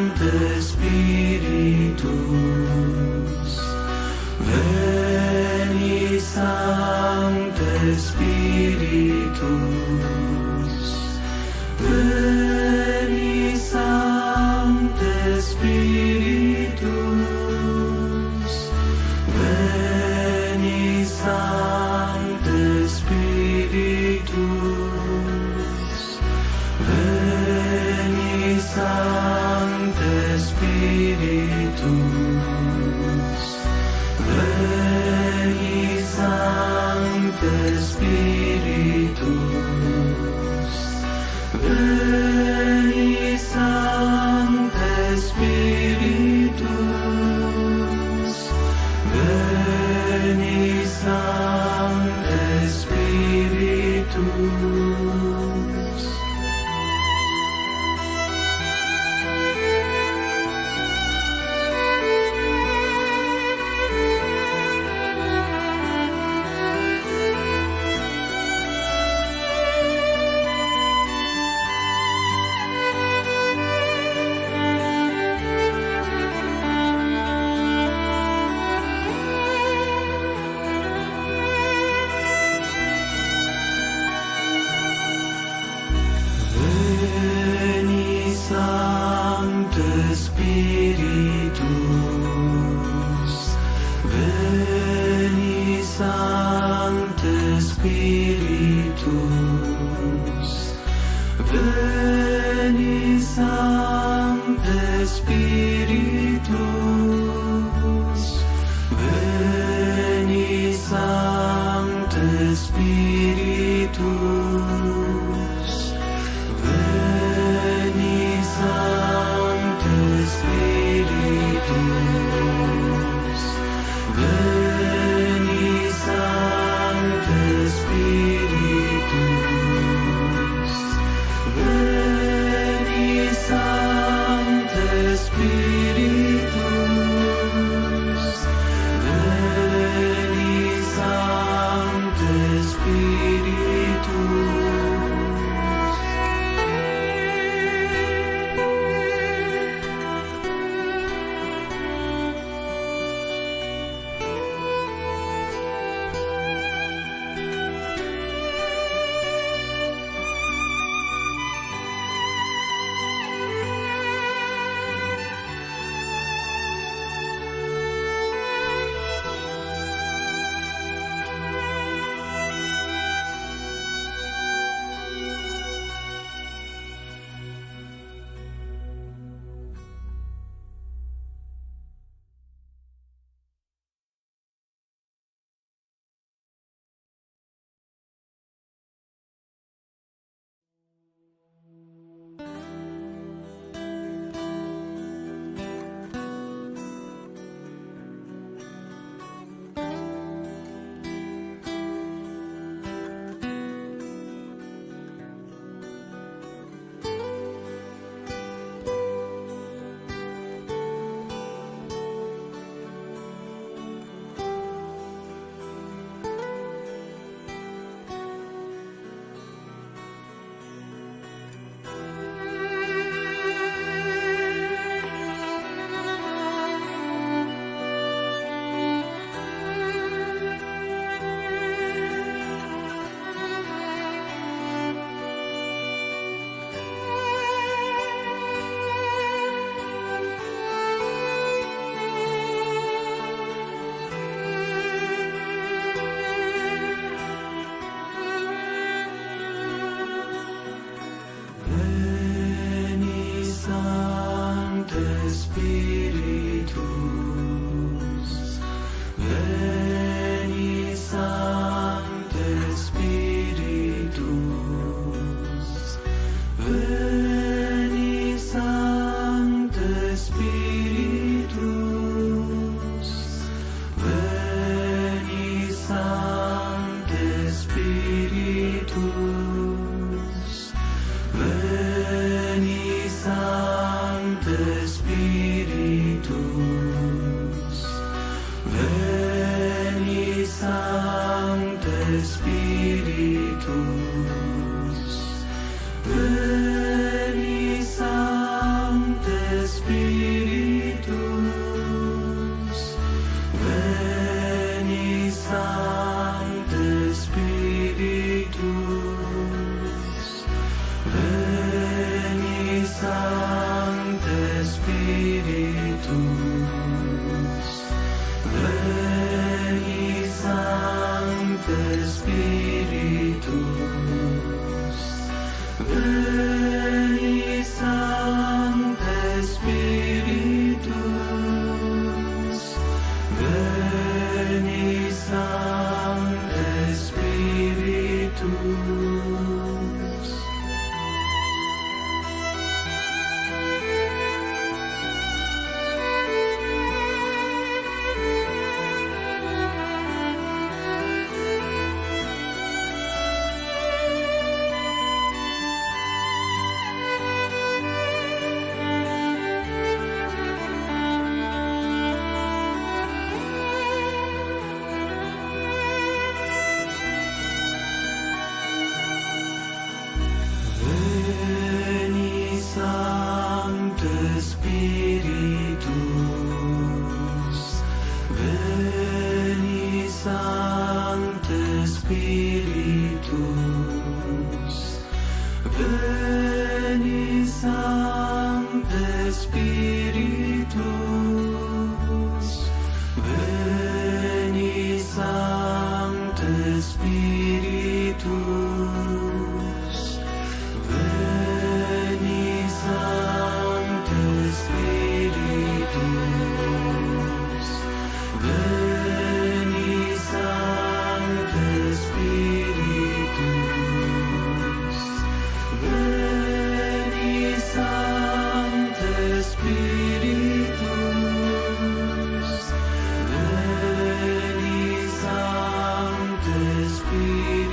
Sancte Spiritus, veni Sancte Spiritus, veni Sancte Spiritus, veni Sancte Spiritus, veni Sancte Spiritus, veni Sancte Spiritus, veni Sancte Spiritus, veni Sancte Spiritus. Veni Sancte Spiritus, veni Sancte Spiritus, veni Sancte Spiritus, veni Sancte Spiritus, veni Sancte Spiritus, veni Sancte Spiritus, veni Sancte Spiritus, veni Sancte Spiritus. Spiritus, veni Sancte Spiritus. Spiritus, veni Sancte Spiritus, veni Sancte Spiritus, veni Sancte Spiritus, veni Sancte Spiritus, veni Sancte Spiritus.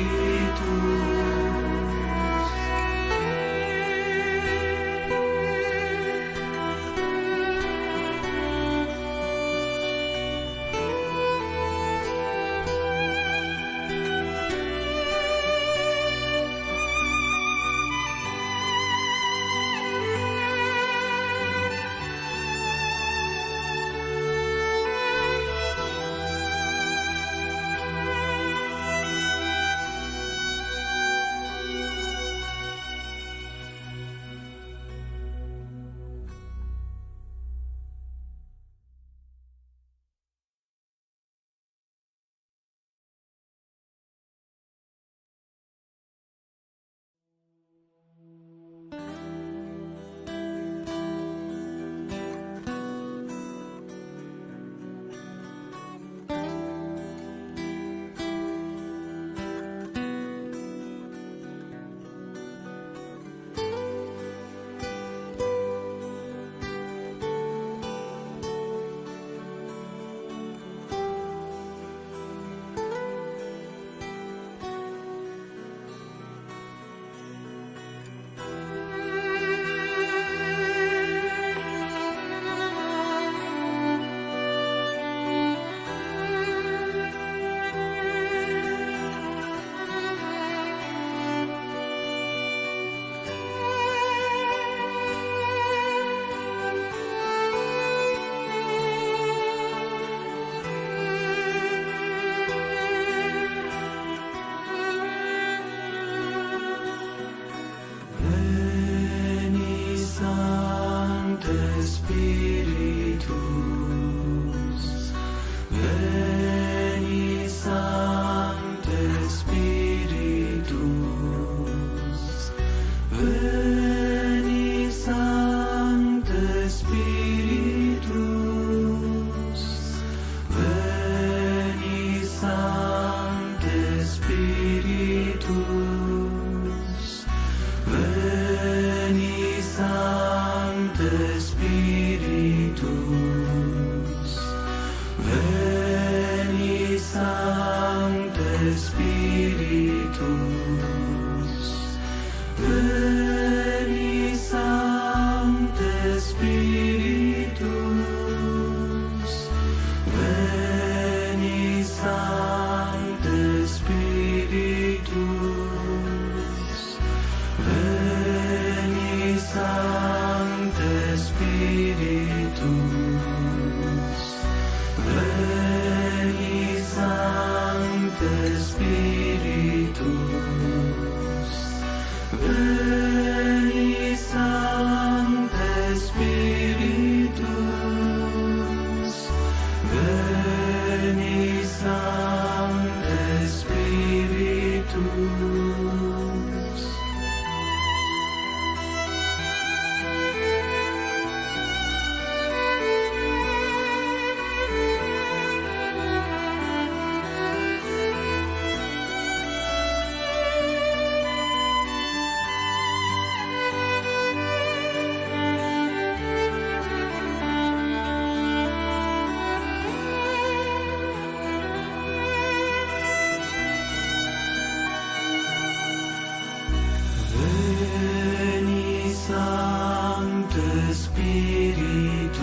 Veni Sancte Spiritus, veni Sancte Spiritus, veni Sancte Spiritus, veni Sancte Spiritus, veni Sancte Spiritus, veni Sancte Spiritus, veni Sancte Spiritus, veni Sancte Spiritus, veni Sancte Spiritus, veni Sancte Spiritus, veni Sancte Spiritus, veni Sancte Spiritus. Veni Sancte Spiritus,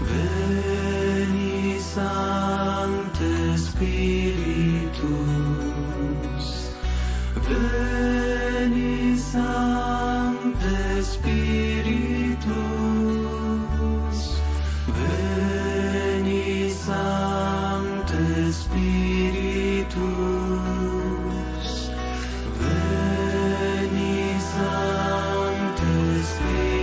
veni Sancte Spiritus, veni Sancte Spiritus, veni Sancte Spiritus, veni Sancte Spiritus.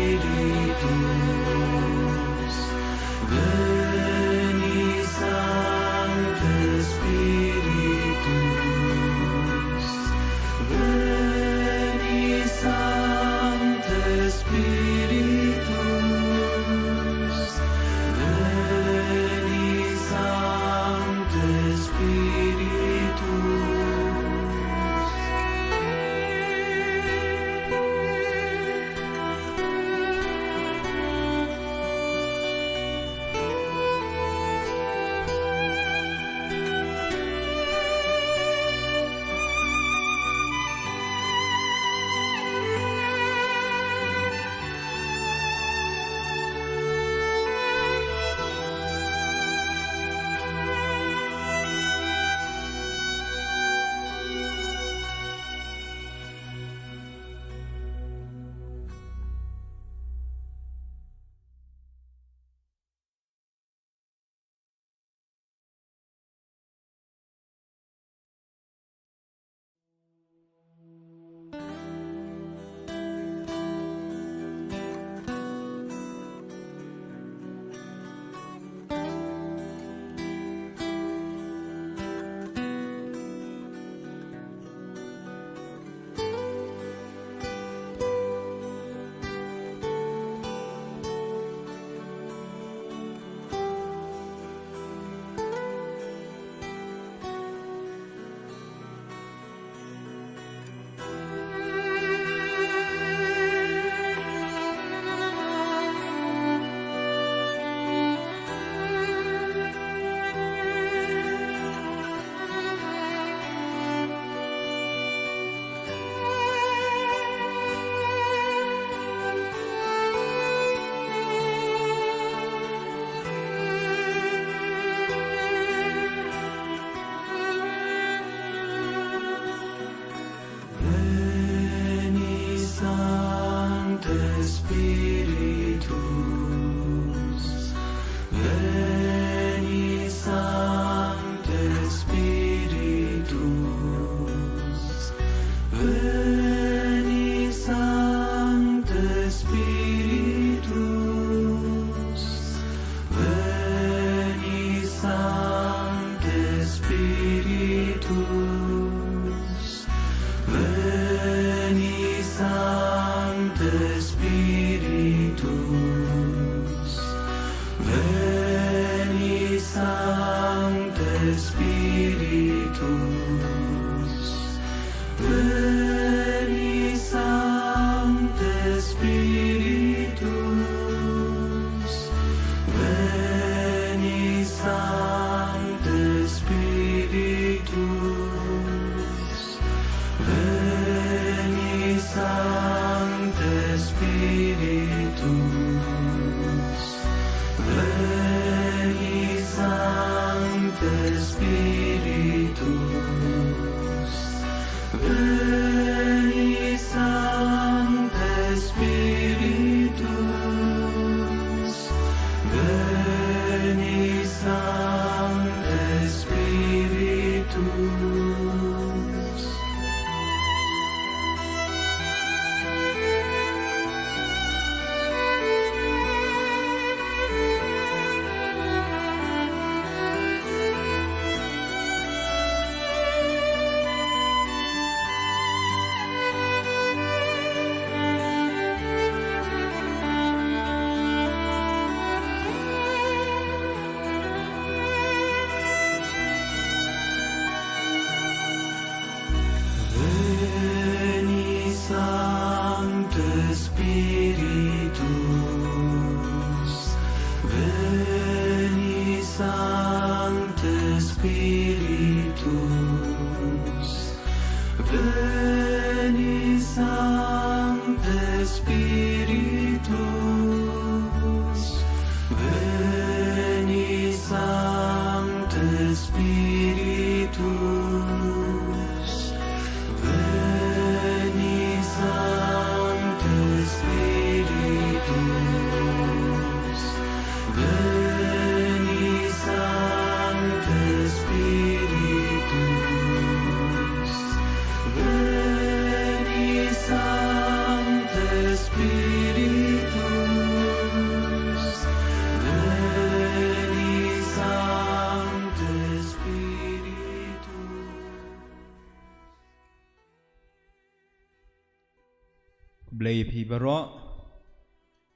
blay pi baro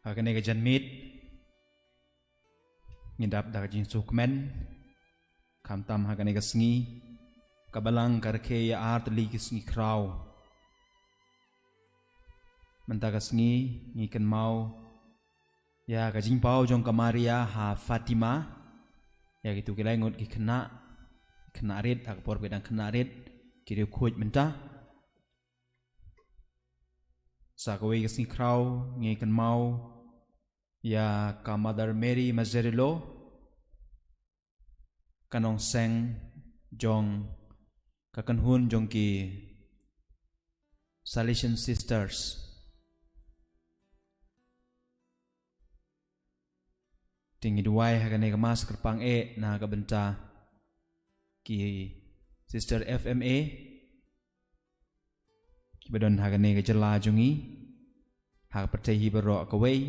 hakane ka janmit ngidap da jin sukmen kamtam hakane ka sngi kabalang karke ya art li ki sngi kraw manta ka sngi ngi kan mau ya ka jing pau jong kamaria ha Fatima ya gitu kilai ngot ki kena rit ak por bedang kena rit kiri khuj menta sakwe ka sngi kraw ngi kan mau ya ka Mother Mary Mazerilo kanong seng jong kakanhun jong ki Salesian Sisters tinggi duai hakane kamas kerpang na kabenta ki Sister FMA ki badon hakane ka jela jongi hak pertai hibaro kawai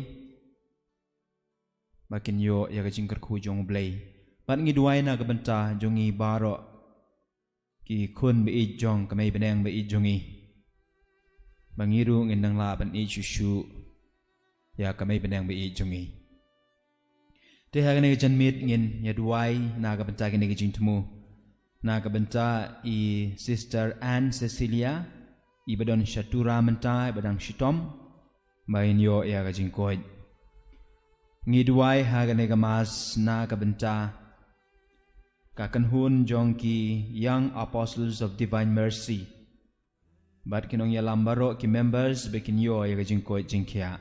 makin yo ya ka jingkar khu jong blay ban ngi duai na kabenta jongi baro ki kun be i jong kamay beneng be i jongi bangiru ngin nang la ban i shushu ya kamay beneng be i jongi te hakane ka janmit ngin ya duai na kabenta kini ka jingtmu na kabenta i Sister Anne Cecilia i badon shatura menta badang shitom bain yo ya ka jingkoy ngi duai hakane ka mas na kabenta kakanhun jong ki Young Apostles of Divine Mercy bat kinong yalambaro ki members bekin yo ya ka jingkoy jingkya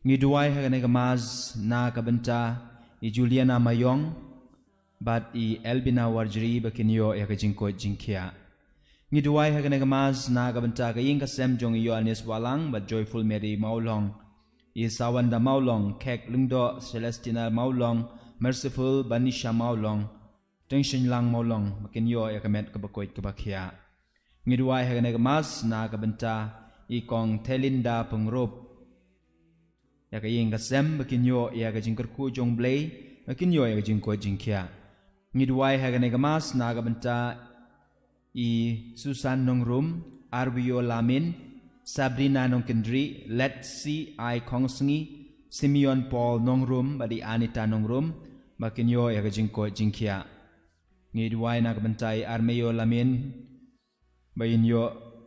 ngi duai hakane ka mas na kabenta i Juliana Mayong bat i Elbina Warjri bekin yo ya ka jingkoy jingkya ngi duai hakane ka mas na kabenta ka ying ka sem jong Yohanes Walang bat Joyful Mary Maulong i Sawanda Maulong Kek Lungdo Celestina Maulong Merciful Banisha Maulong Tension lang maulong makin yo ya kamet kabakoy kabakya ngiduai hakane ka mas na kabenta i kong Telinda Pengrop ya ka ying ka sem makin yo ya ka jingkar ku jong blay makin yo ya ka jingko jingkya ngiduai hakane ka mas na kabenta i Susan Nongrum Arbio Lamin Sabrina Nongkendri Let's See I Kongsngi Simeon Paul Nongrum badi Anita Nongrum makin yo ya ka jingko jingkya ngi duai na kabentai Armeyo Lamin bayin yo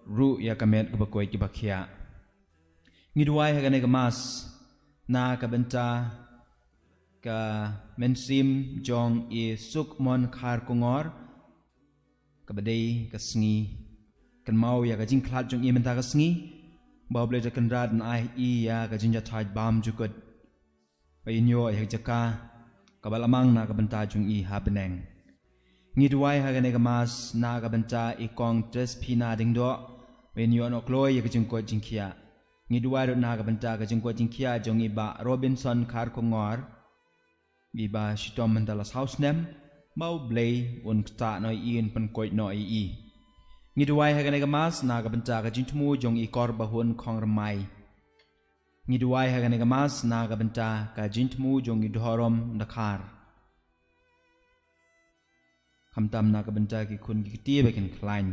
ru ya kamet kabakoy kibakya ngi duai hakane kamas na kabenta ka mensim jong i Sukmon Khar Kongor kabadai kasngi kan mau ya ka jingklat jong i menta kasngi bawble ja kan rad na i ya ka jinja thaj bam jukut bayin yo ya jaka kabalamang na kabenta jong i habeneng ngi duai hakane ka mas na kabenta i kong tres phina dingdo wen yo no kloi ya jingko jingkhia ngi duai ro na kabenta ka jingko jingkhia jong i ba Robinson Khar Kongor i ba shitom mandalas house nem mau blay un kta noi in pan koi no i ngi duai hakane ka mas na kabenta ka jingtmu jong i kor bahun khong ramai ngi duai hakane ka mas na kabenta ka jingtmu jong i dhorom dakhar kamtam na kabenta ki kun ki ti bekin klein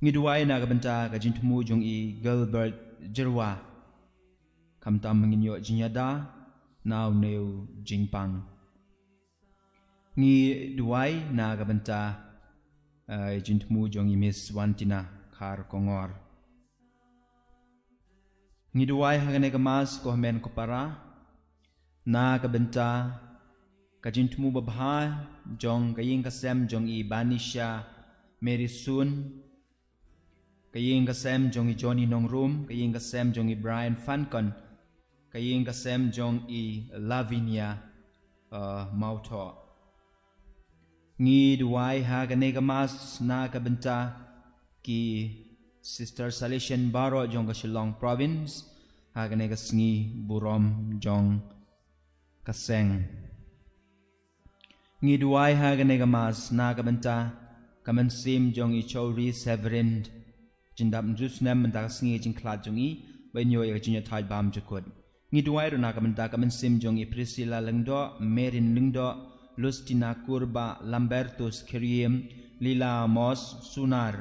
ngi duai na kabenta ka jintmu jong i Gilbert Jerwa kamtam ngin yo jinyada naw neu jingpang ngi duai na kabenta jintmu jong i Miss Wantina Khar Kongor ngi duai hagane kamas ko men ko para na kabenta kajintmu babha jong kaying kasem jong i Banisha Mary Sun kaying kasem jong i Johnny Nongrum kaying kasem jong i Brian Fancon kaying kasem jong i Lavinia Mauto ngi duai ha kane kamas na kabenta ki Sister Salesian Baro jong ka Shillong Province ha kane kasngi Burom jong kaseng ngi duai ha kane kamas na kabenta kaman sim jong i Chowri Severin jindap jus nem menta kasngi jing klat jong i banyo ya jinya thai bam jukut ngi duai ro na kabenta kaman sim jong i Priscilla Lengdo Merin Lengdo Lustina Kurba Lambertus Keriem Lila Mos Sunar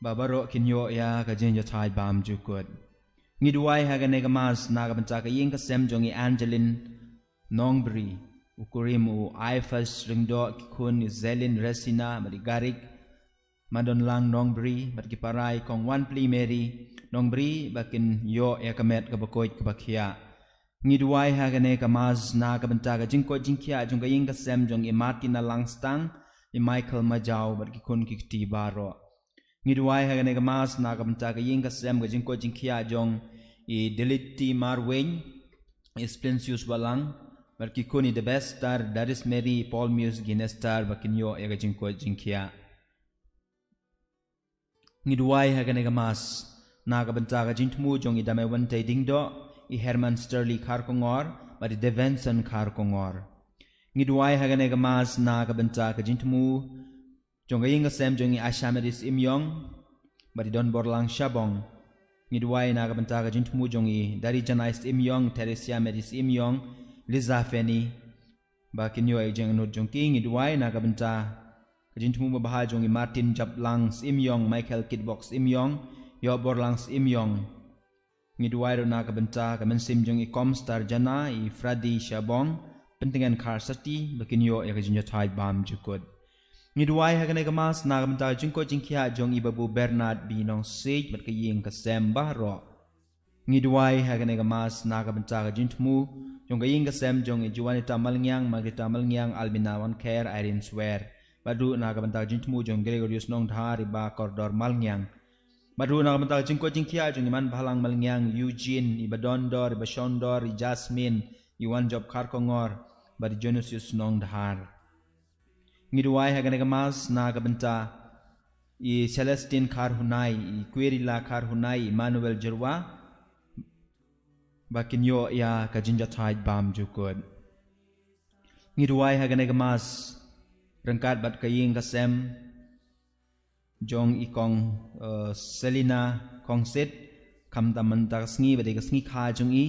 babaro kinyo ya ka jinya thai bam jukut Ngiduai hagane gamas nagabanca ka ying kasem jong i Angeline Nongbri ukurim u Ifas ringdo kikun Zelin Resina Marigarik Madonlang Nongbri Matkiparay kong Wan Pli Mary Nongbri bakin yo ekamet kabakoit kabakya Ngiduai hagane gamas nagabanca ka jingko jingkya jong ka ying kasem jong i Martina Langstang i Michael Majau batkikun kikti baro Ngiduai hagane gamas nagabanca ka ying kasem ka jingko jingkya jong i Deliti Marwing Splensius Balang Barkikuni the best star Daris Mary Paul Muse Guinness star Bakinyo Ega Jinko Jinkia Ngiduai hagane gamas Nagabanta ka jintmu jong i Dame Wante Dingdo I Herman Sterling Karkongor Badi Devenson Karkongor Ngiduai hagane gamas Nagabanta ka jintmu Jong Ayinga Sem jong i Ashameris Imyong Badi Don Borlang Shabong Ngiduai nagabanta ka jintmu jong i dari Janais Imyong Teresia Medis Imyong Liza Feni bakinyo ay jeng anod jong ki ngiduai nagabanta ka jintmu babaha jong i Martin Japlangs Imyong Michael Kidbox Imyong Yobor Langs Imyong ngiduai ro nagabanta ka mensim jong i Comstar Jana i Fradi Shabong pentingan Karsati bakinyo ay ka jinjatay bam jukod Ngiduai hagane gamas nagabanta jingko jingkya jong ibabu Bernard Binong Sage matkaying kasem bahro Ngiduai hagane gamas nagabanta ka jintmu jong kaying kasem jong i Juanita Malngyang Margarita Malngyang Albinawan Care Irene Swear badu nagabanta ka jintmu jong Gregorius Nong Dhari ba Kordor Malngyang badu nagabanta ka jingko jingkya jong iman Bahalang Malngyang Eugene Ibadondor Ibashondor I Jasmine Iwan Job Karkongor badi Jonusius Nong Dhar Ngiduai hagane gamas nagabanta i Celestine Karhunai i Querila Karhunai Manuel Jerwa bakinyo ya kajinjatay bam jukod Ngiduai hagane gamas rangkat bat kaying kasem jong ikong Selina Kongsit kamta manta sngi bade sngi kha jong i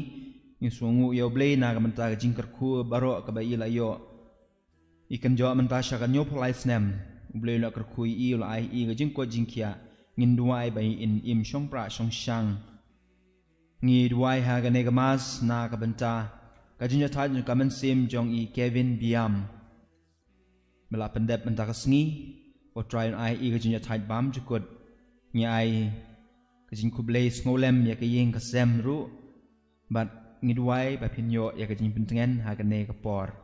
ngisungu yo blay nagabanta jingkar khu baro kabaila yo Ikan jawab mentasya kan nyo polai snem Ublay la kerkui i ula ai i gajing ko jingkia Ngin duai bai in im syong pra syong syang Ngi duai ha gane gamas na kabenta Kajing jatad nyo kamen sim jong i Kevin Biam Mela pendep menta kasngi O try ai i gajing jatad bam jukut Ngi ai Kajing kublay ngolem ya kaying kasem ru Bat ngi duai bai pinyo ya kajing pentengen ha gane kapor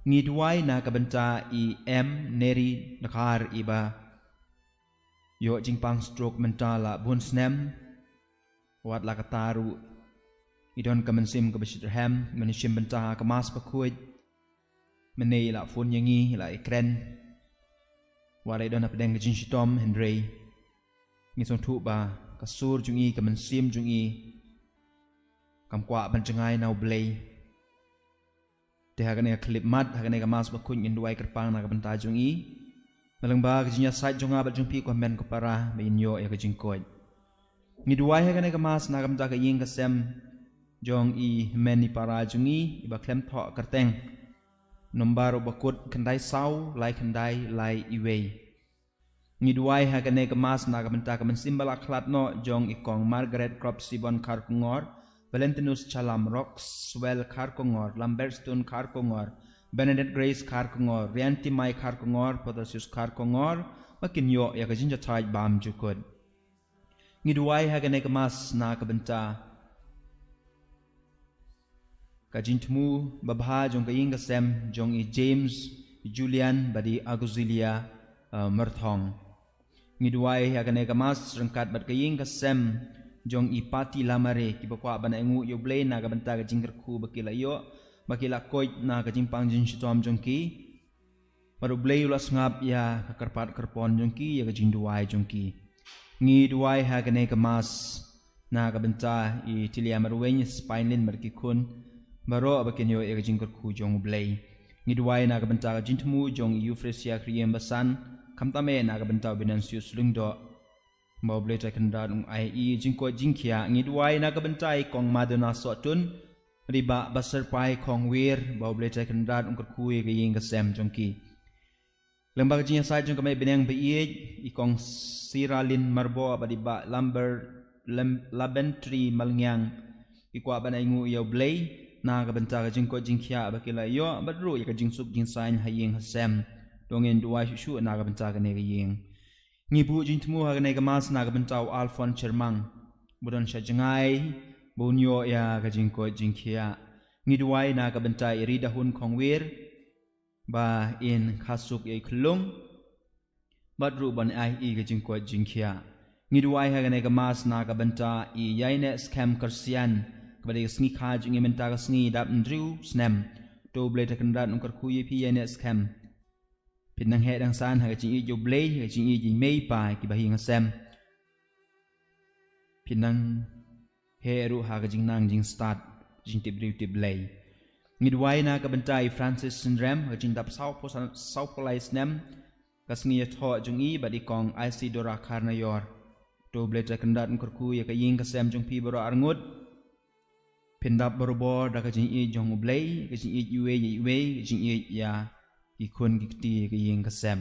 Ngiduai na kabenta i Neri nakar iba yo jingpang stroke mentala bun snem wat la kataru idon kamensim kabesitraham menishim benta kamas pakuit menei la fun yangi la ikren wala idon apdeng jin shitom Henry ngisong thu ba kasur jungi kamensim jungi kamkwa bancengai nau blay Te hagane klip mat hagane gamas bakun ngiduai kerpang na kabenta jong i malangba kajinya site jong abat jong pi ko men ko para mainyo ya kajing koy ngiduai hagane gamas na kabenta ka ying kasem jong i men ni para jong i iba klem tho kerteng nombaro bakut kendai sau lai kendai lai iwei ngiduai hagane gamas na kabenta ka mensimbala klat no jong ikong Margaret Crop Sibon Karkungor Valentinus Chalam Roxwell Karkongor, Lambertstone Karkongor, Benedict Grace Karkongor, Rianti Mai Karkongor, Potassius Karkongor, makinyo ya kajinja taj bam jukod. Ngiduai hagane gamas na kabenta. Kajintmu babha jong kaying kasem jong i James, Julian badi Aguzilia Merthong. Ngiduai hagane gamas rengkat bat kaying kasem jong ipati lamare kibakwa banangu yo blay na kabenta ka jingker khu bakila yo bakila koit na ka jimpang jin shitom jong ki baru blay ulas ngap ya kakarpat kerpon jong ki ya ka jinduai jong ki ngi duai ha kane kamas na kabenta i tilia marwen spinelin markikun baro bakinyo ya ka jingker khu jong blay ngi duai na kabenta ka jintmu jong Euphrasia kriem basan kamtame na kabenta binansius lungdo Mau boleh terkenal ai jingko jingkia ngiduai na kabentai kong madana sotun riba basar pai kong wir mau boleh terkenal kerkui gaying kasem jongki lembaga jinya sai jong kami benang beiye ikong siralin marbo abadiba labentri malngyang ikwa banai ngu yaw blay na ka banta ka jingko jingkya bakila yo badru ya ka jingsuk jingsain haying hasem dongen duwa shu na ka banta ka ne ying ngi bu jingtmu ha ne ka mas na ka banta alfon chermang budon sha jangai bunyo ya ka jingko jingkya ngi duwai na ka banta iri dahun khongwir ba in khasuk e klung badru ban ai I ka jingko jingkya ngi duwai ha ne ka mas na ka banta I yaine scam karsian kepada sengi kaj ingin mentara sengi dap ndriu snem to blay terkendat ungkar kuyi pi yaine scam pinang he dang san ha jing I jo blay ha jing I jing mei pa ki bahi ngasem pinang he ru ha jing nang jing start jing tip blay ngidwai na ka bentai Francis Syndrome ha jing dap sau polai snem ka sengi tho jung I badi kong Isidora Karnayor to blay terkendat ungkar kuyi ka ying kasem jung pi baro arngut pendap berobor dah kajing I jong ublay kajing I iwe kajing I ya ikun gikti kajing kasem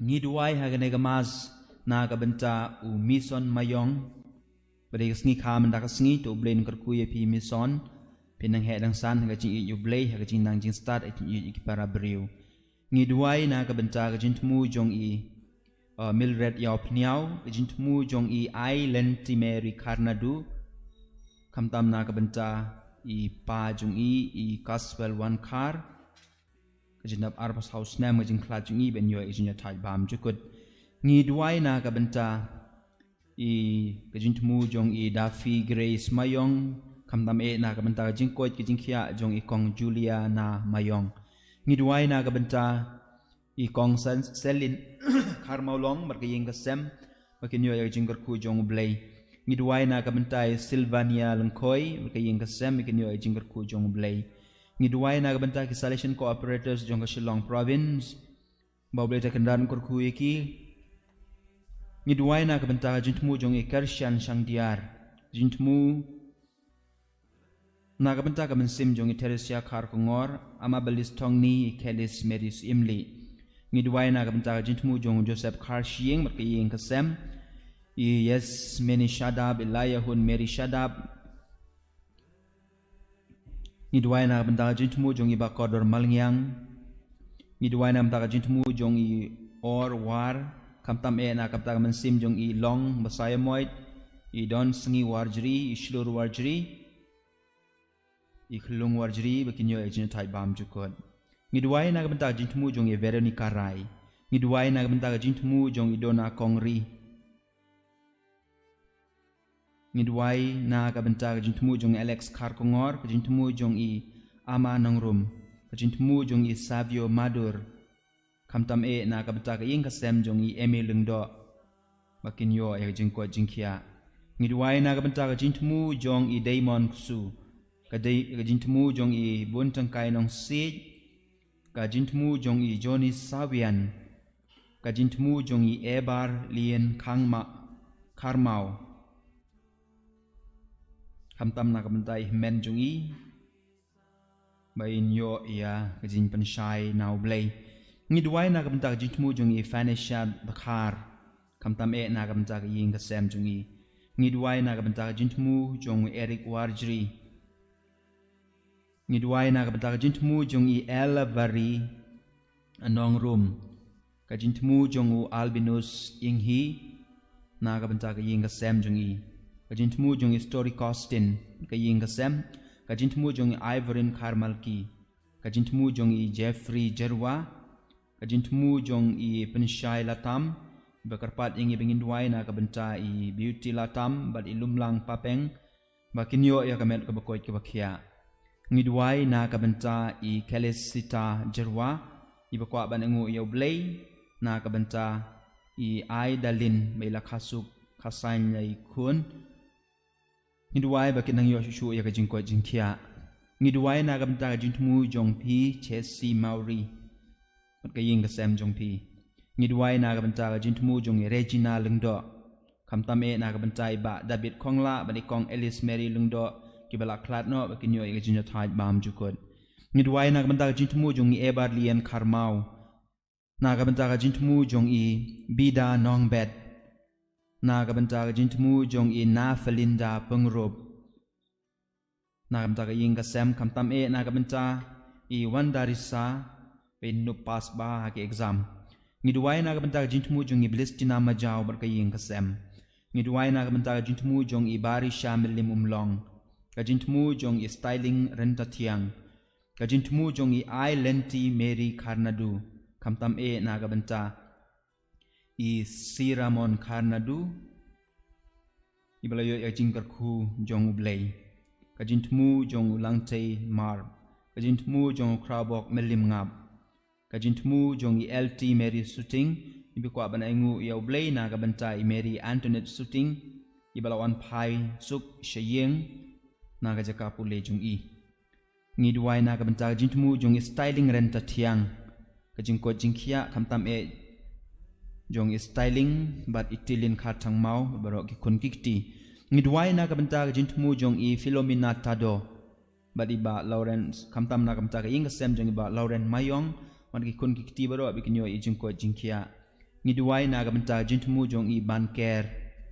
ngiduai hagane gamas na kabenta u mison mayong pada kasngi kam dah kasngi to ublay nungkar kuye pi mison pinang he dang san kajing I ublay kajing nang jing start kajing I ikipara beriu ngiduai na kabenta kajing temu jong I Mildred yaw pniaw kajing temu jong I Island Timeri Karnadu kamtam na kabenta I pa jung I Caswell one car kajinap arpas house nam kajing klat jung I ben yo ijinya tai bam jukut ngi duai na kabenta I kajing temu jong I Daffy Grace Mayong kamtam na kabenta kajing koit kajing khia jong I kong Julia na Mayong ngi duai na kabenta I kong Selin Karmaulong markaying kasem makin yo kajing karku jong blay ngidwai na kabentai Sylvania Lengkoi makaying kasem ikinyo ay jinggar ku jong blay ngidwai na kabentai Salesian Cooperators jong Shillong Province bawblay ta kendan kurku iki ngidwai na kabentai jintmu jong Kershan Shangdiar jintmu na kabentai kabensim jong Teresia Karkongor ama balis tongni Kelis Medis Imli ngidwai na kabentai jintmu jong Joseph Karshing makaying kasem Yes, many Shadab, Eliahun, Mary Shadab. Nidwai na benda jintmu jong iba kodor malingyang. Nidwai na benda jintmu jong I or war. Kamtam na kamtam mensim jong I long basaya moit. I don sengi warjri, I shlur warjri. I klung warjri bekinyo ejin tai bam jukod. Nidwai na benda jintmu jong I Veronica Rai. Nidwai na benda jintmu jong I Dona Kongri. Ngidwai na kabenta kajintmu jong Alex Karkongor kajintmu jong I Ama Nangrum kajintmu jong I Savio Madur kamtam na kabenta kaying kasem jong I Emi Lengdo makin yo ay jingko jingkia ngidwai na kabenta kajintmu jong I Daimon Kusu kajintmu jong I Buntang Kainong Sid kajintmu jong I Johnny Savian kajintmu jong I Ebar Lien Karmau kamtam na kabentai men jung I bain yo ya kajing pensyai now blay ngidwai na kabentai jingtmu jung I Vanisha Bakar kamtam na kabentai ying kasem jung I ngidwai na kabentai jingtmu jung Eric Warjri ngidwai na kabentai jingtmu jung I Ella Vari Anong Room kajingtmu jung Albinus Inghi na kabentai ying kasem jung I kajintmu jong Story Costin kaying kasem kajintmu jong Ivorin Karmalki kajintmu jong Jeffrey Jerwa kajintmu jong Pensyai Latam bakarpat ing ibingindwai na kabenta Beauty Latam bad ilumlang papeng bakinyo ya kamet kabakoy kabakhya ngidwai na kabenta Kelisita Jerwa ibakwa banangu yaw blay na kabenta Aidalin may lakasuk kasain yay kun ngidwai bakin nang yo shushu ya kajingko jingkia ngidwai na kabenta jintmu jong P Chesi Mauri matkaying kasem jong P ngidwai na kabenta jintmu jong Regina Lengdo kamtam na kabenta ba David Kongla bani kong Alice Mary Lengdo kibala klat no bakin yo ya kajingko thaj bam jukod ngidwai na kabenta jintmu jong Ebar Lien Karmau na kabenta jintmu jong Bida Nongbet na ka banta ka jintmu jong i na felinda pengrop na ka banta ka ying ka sem kam tam e na ka banta i wandarisa pen nu pas ba ha ke exam ngiduai na ka banta ka jintmu jong i blistina majau bar ka ying ka sem ngiduai na ka banta ka jintmu jong i bari shamilim umlong ka jintmu jong i styling renta tiang ka jintmu jong i ai lenti mary karnadu kam tam e na ka banta i siramon karnadu ibalayo ya jingkar khu jong ublei kajintmu jong ulangtei mar kajintmu jong krabok melim ngap kajintmu jong i lt mary shooting ibikwa ban aingu ya ublei na ka banta i mary antoinette shooting ibalawan phai suk sheyeng na ka jaka pule jong i ngidwai na ka banta kajintmu jong i styling renta thiang kajingko jingkhia khamtam e jong i styling but itilin kha thangmau barok ki kun kikti ngidwai na ka banta ka jintmu jong i philomena tado but iba lawrence kamtam na ka banta ka ing sem jong iba lawrence mayong man ki kun kikti barok bikinyo i jingko jingkhia ngidwai na ka banta ka jintmu jong i banker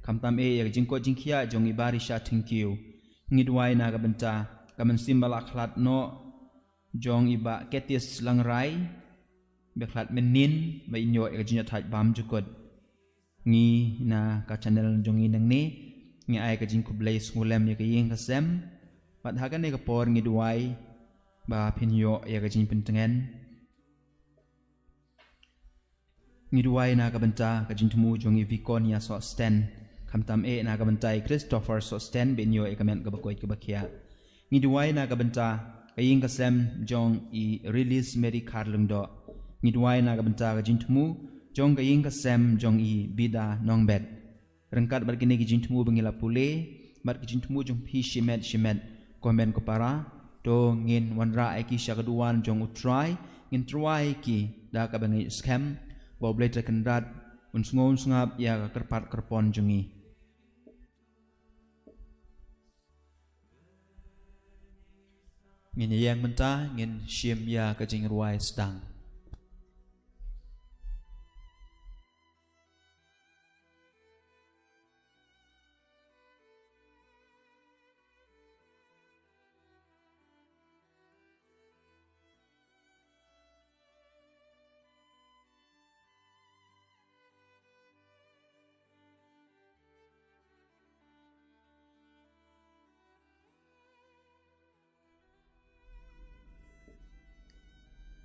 kamtam e ya jingko jingkhia jong i barisha thingkiu ngidwai na ka banta ka man simbala khlat no jong iba ketis langrai beklat menin ba inyo e jinya thaj bam jukot ngi na ka channel jongi nang ni ngi ai ka jing kublai ngulem ye ka yeng ka sem bat ha ka ne ka por ngi duai ba pinyo ye ka jing pentengen ngi duai na ka banta ka jing tumu jongi vikonia so stand kamtam e na ka banta Christopher so stand benyo e kamen ka bakoit ka bakia ngi duai na ka banta ka yeng ka sem jong i release Mary Carlung do ngidwai na ka banta ka jintmu jong ka ying ka sem jong i bida nongbet rengkat bar kini ki jintmu bangila pule bar ki jintmu jong phi shimet komen ko para to ngin wanra ai ki shakaduan jong utrai ngin try ki da ka bangi scam bo bleta kandat unsngon sngap ya ka kerpat kerpon jongi ngin yang menta ngin shim ya ka jing ruai stang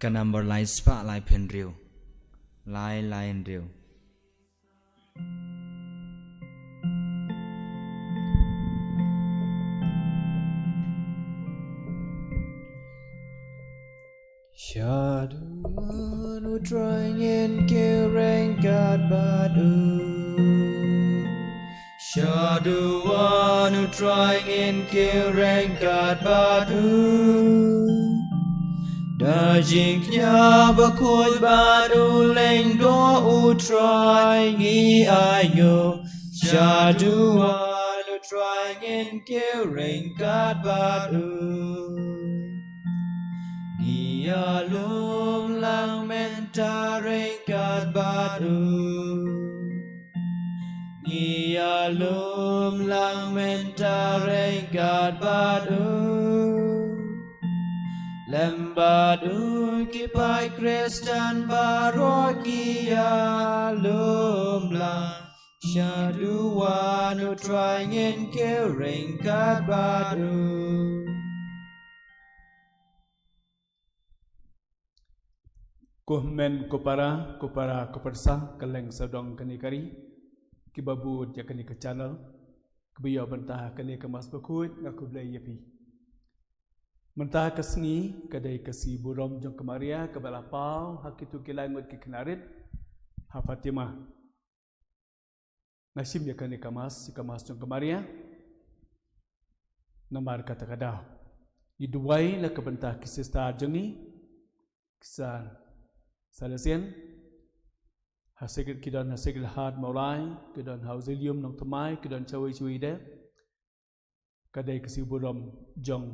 ka number lai spa lai pen riu lai lain riu Shadow drawing in killing God but Shadow drawing in killing God but Da jingnya bakul baru leng do utrai ngi ayo Shaduan utrai ngin kiring kat baru Ngi alum lang mentaring kat baru Ngi alum lang mentaring kat baru Lembadu kipai Kristen barokia lumblang Syaduan utrangin kering kat baru Kuhmen kupara kupersa keleng sedong kenikari kibabut ya keni ke channel kebiyo bentah keni kemas bekut ngaku belai yapi mentah kesni kadai kesi burom jong kemaria kebalapau hakitu kilangut ki kenarit ha Fatimah nasim ya kani kemas jong kemaria namar kata kadau iduai la kebentah kisista jongi kisah Salesian hasil kidan hasil hard maulai kidan hauzilium nong temai kidan cawi de kadai kesiburam jong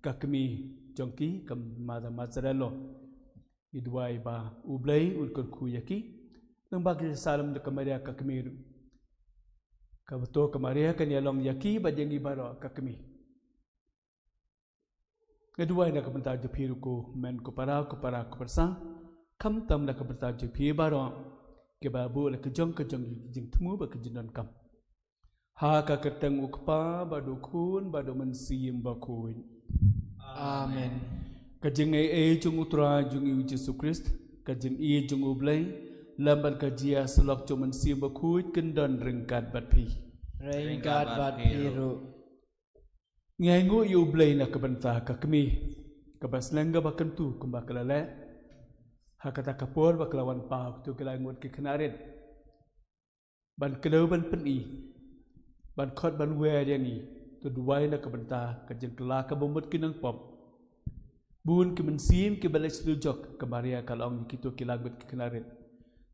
kakmi jongki kam mada mazarelo idwai ba ublai ulkur kuyaki nang bagi salam de kamaria kakmi Kabetul kemaria kan yalong yaki bajengi baro kakemi. Kedua nak kebentar jepiru ku men ku para persang kam tam nak kebentar jepi baro ke babu la kejong jing temu ba kejinan kam. Ha ka keteng ukpa badu kun badu mensim bakun. Amen. Kajing ai jung utra jung Yesus Christ kajing jung ublai lamban kajia selok jung mensim bakun kendon ringkat batpi. Ringkat bat biru. Ngai ngu yu blai na kebentar kakemi. Kabas lengga bakentu kumbakalale. Ha kata kapor bakalawan pau tu kelangut ke kenarit. Ban kedau ban peni. Ban khot ban wer yang ni. Tu duai na kebentar kajing kelak kabomut kinang pop. Bun ke mensim ke balai selujok kemaria kalong kitu kilagut ke kenarit.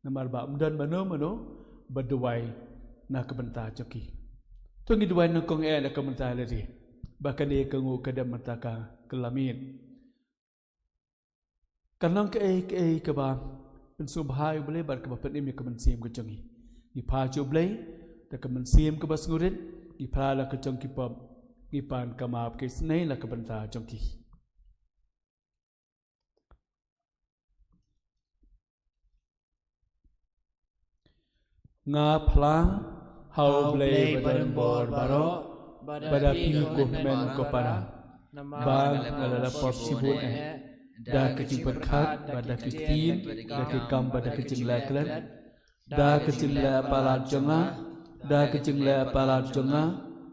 Namar ba umdan mano berduai na kebentar joki. Tu ngi duai na kong na kebentar lagi. Bahkan dia kengu kadam mataka kelamin. Kanang ke ba pensubhai boleh bar ke bapak ni ke mensim ke jongi. Di paju boleh tak ke mensim ke bas ngurit di pala ke jongki pop di pan kamap ke snai la ke bentar jongki. Nga pala hau boleh badan bor baro pada piku men ko para bang adalah pop sibuk dah kecing berkat pada kecing dah kekam pada kecing laklan dah kecing la palat jonga dah kecing la palat jonga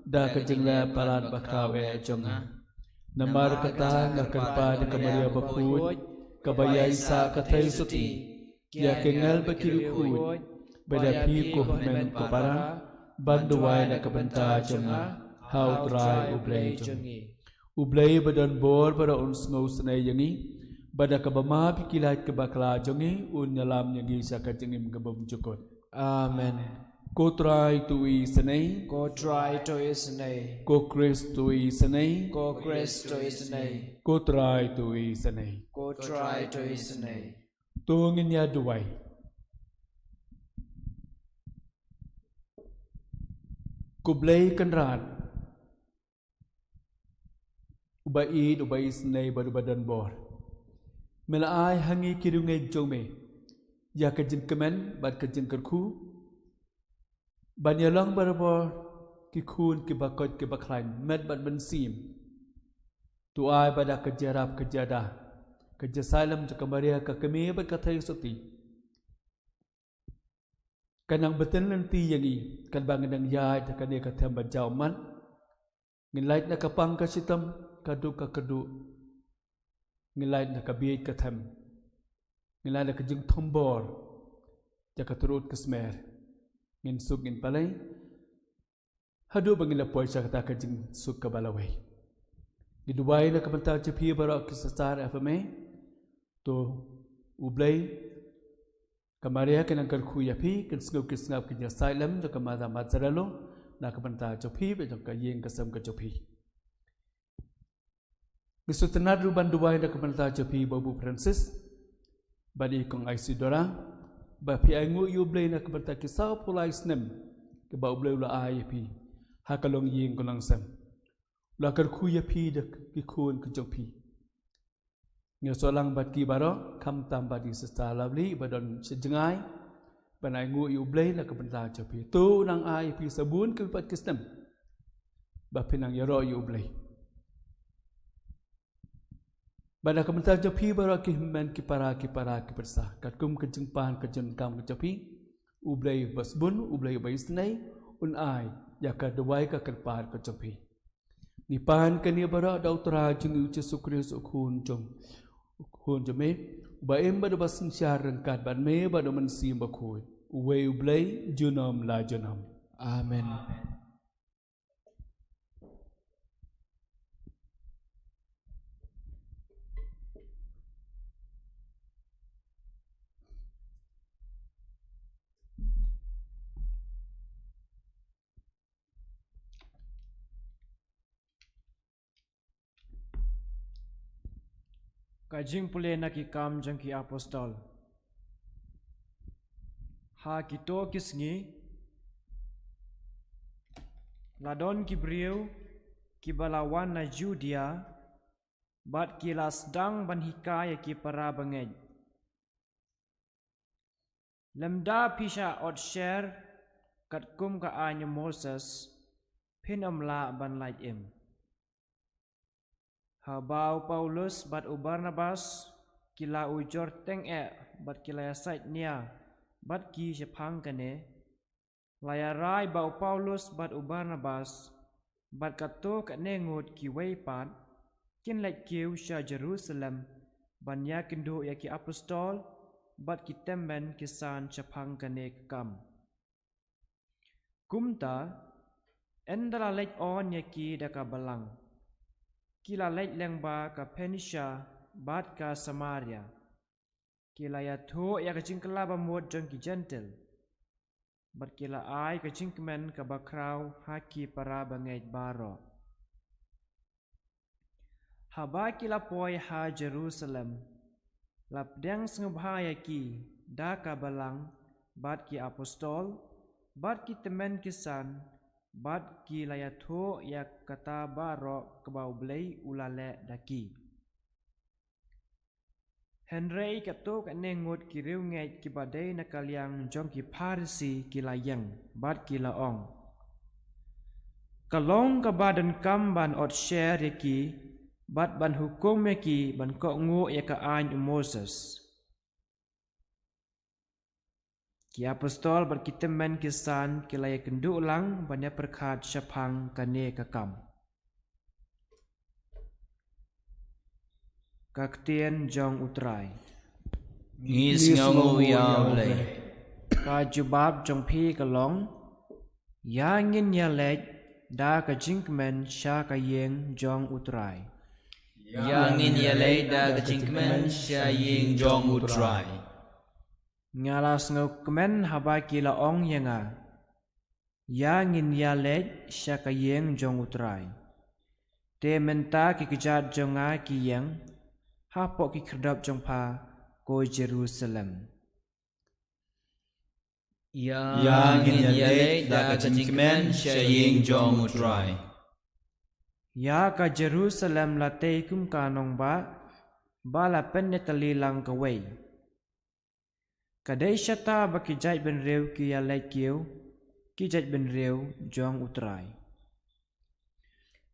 dah kecing la palat bakawe jonga namar kata nak kerpa di kemaria bakut kabaya isa katai suti ya kengal bakil kut pada piku men ko para banduai nak kebentar jonga how try ublay jongi ublay badan bor pada uns ngau senai yangi pada kabama pikilat ke bakla jongi un nyalam yangi sakat jengi mengabum cukut. Amen. Ko try to i senai Ko try to isnay. ko Christ to i senai Ko Kristo isnay. ko try to i senai Ko try to isnay. tungin ya duai kublay kenrat ubai senai baru badan bor Melaai hangi kirungai jome ya kejin kemen bad kejin kerku ban yalang barabor ki kun ki bakot ki baklain med bad bensim tu ai bada kejarap kejada kejasalam jekamaria ka kemi bad kathai soti kanang beten nanti yangi kan bangan yai takane ka them bajau man ngilait na kapang ka sitam kadu ka kadu ngilait na kabiyit ka them ngilait na kajing tombor jaka turut kesmer ngin suk ngin palay hadu bangila poy sa kata kajing suk ka balaway giduway na kabantaw jepi baro kisasar FMA to ublay kamaria kanang kalku yapi kan snap kanya silem jaka mata matsaralo na kabantaw jepi be jaka yeng kasam ka jepi Gusto tanad ruban duway na kabantaw jepi Babu Francis badi kong Isidora ba pi ay ngu ublay na kabantaw kisaw pulay snem ke ba ublay ula ayapi hakalong yeng ko lang sam lakar kuya pi de kikun kejopi nyo solang bat ki baro kam tam badi sesta lovely badon sejengai banai ngu ublay na kabantaw jepi tu nang ayapi sabun ke pat kisnem ba pinang yaro ublay Bada kabantaw jepi baro ki men ki para ki persa katkum kejengpan kejenkam kejopi ublay basbun ublay baisnai un ai yaka dawai ka kerpar kejopi Nipan kania bara dautra jeng Yesus Kristus khun jome ba em ba basin syar rengkat ban me ba man sim ba khoi we ublay junam la junam Amen. Kajing pule na ki kam jang ki apostol. Ha kito kisngi ladon Gibril ki balawan na Judea bat kila sedang ban hikaya ki para bangej. Lemda pisha od share kat kum ka anya Moses pin amla ban lai im. Habau Paulus bat u Barnabas kila ujor teng bat kila sait nia bat ki sepang kane laya rai bau Paulus bat u Barnabas bat kato kat nengut ki weipat kin let kiu sha Jerusalem ban ya kindu ya ki apostol bat ki temben kisan sepang kane kam kumta endala let on ya ki daka balang kila let lengba ka Phoenicia bat ka Samaria kila ya tho ya ka jingkala bamod jong ki gentle bat kila ai ka jingkmen ka bakrau haki para bangej baro haba kila poi ha Jerusalem lapdeng sengubhaya ki da ka balang bat ki apostol bat ki temen kisan bat ki la ya tho ya kata baro kebau blei ulale daki Henry kato ka nengut ki riu ngai ki badai na kaliang jong ki Parsi ki layang bat ki laong. Kalong ka badan kam ban ot share ki bat ban hukum ki ban ko ngo ya ka an Moses. Ki apostol bat ki temen kisan ki laya kendu ulang ban ya perkat syapang kane ka kam. Kaktien jong utrai Ngis ngangu ya lei. Ka jubab jong pi kalong ya ngin ya lej da ka jinkmen sha ka yeng jong utrai Yang in ya lei da kecingkmen sya ying jong utrai. ngalas ngukmen haba kila ong yenga ya ngin ya lej sha ka yeng jong utrai te menta ki kejat jonga ki yeng hapok ki kerdap jong pa ko Jerusalem Yang in ya lei da kecingkmen sya ying jong utrai. ya ka Jerusalem la te kum kanong ba la penetali lang ka wei kadai syata ba ki jai ben reu ki ya lej kiu ki jai ben reu jong utrai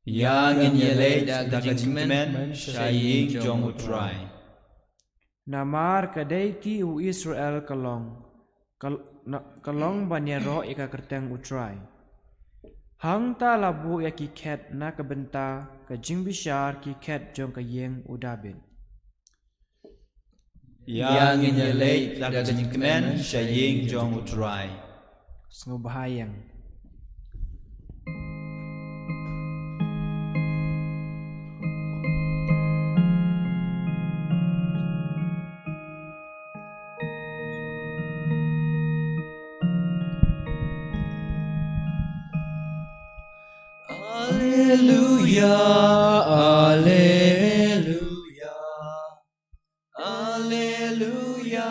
Yang in ya lei da kecingkmen sya ying jong utrai. namar kadai ki u Israel kalong banya ro ika kerteng utrai hang ta labu ya ki ket na ka benta ka jing bishar ki ket jong ka yeng u David Yang in ya lei da kecingkmen sya ying jong utrai. sengubahayang Alleluia, alleluia, alleluia,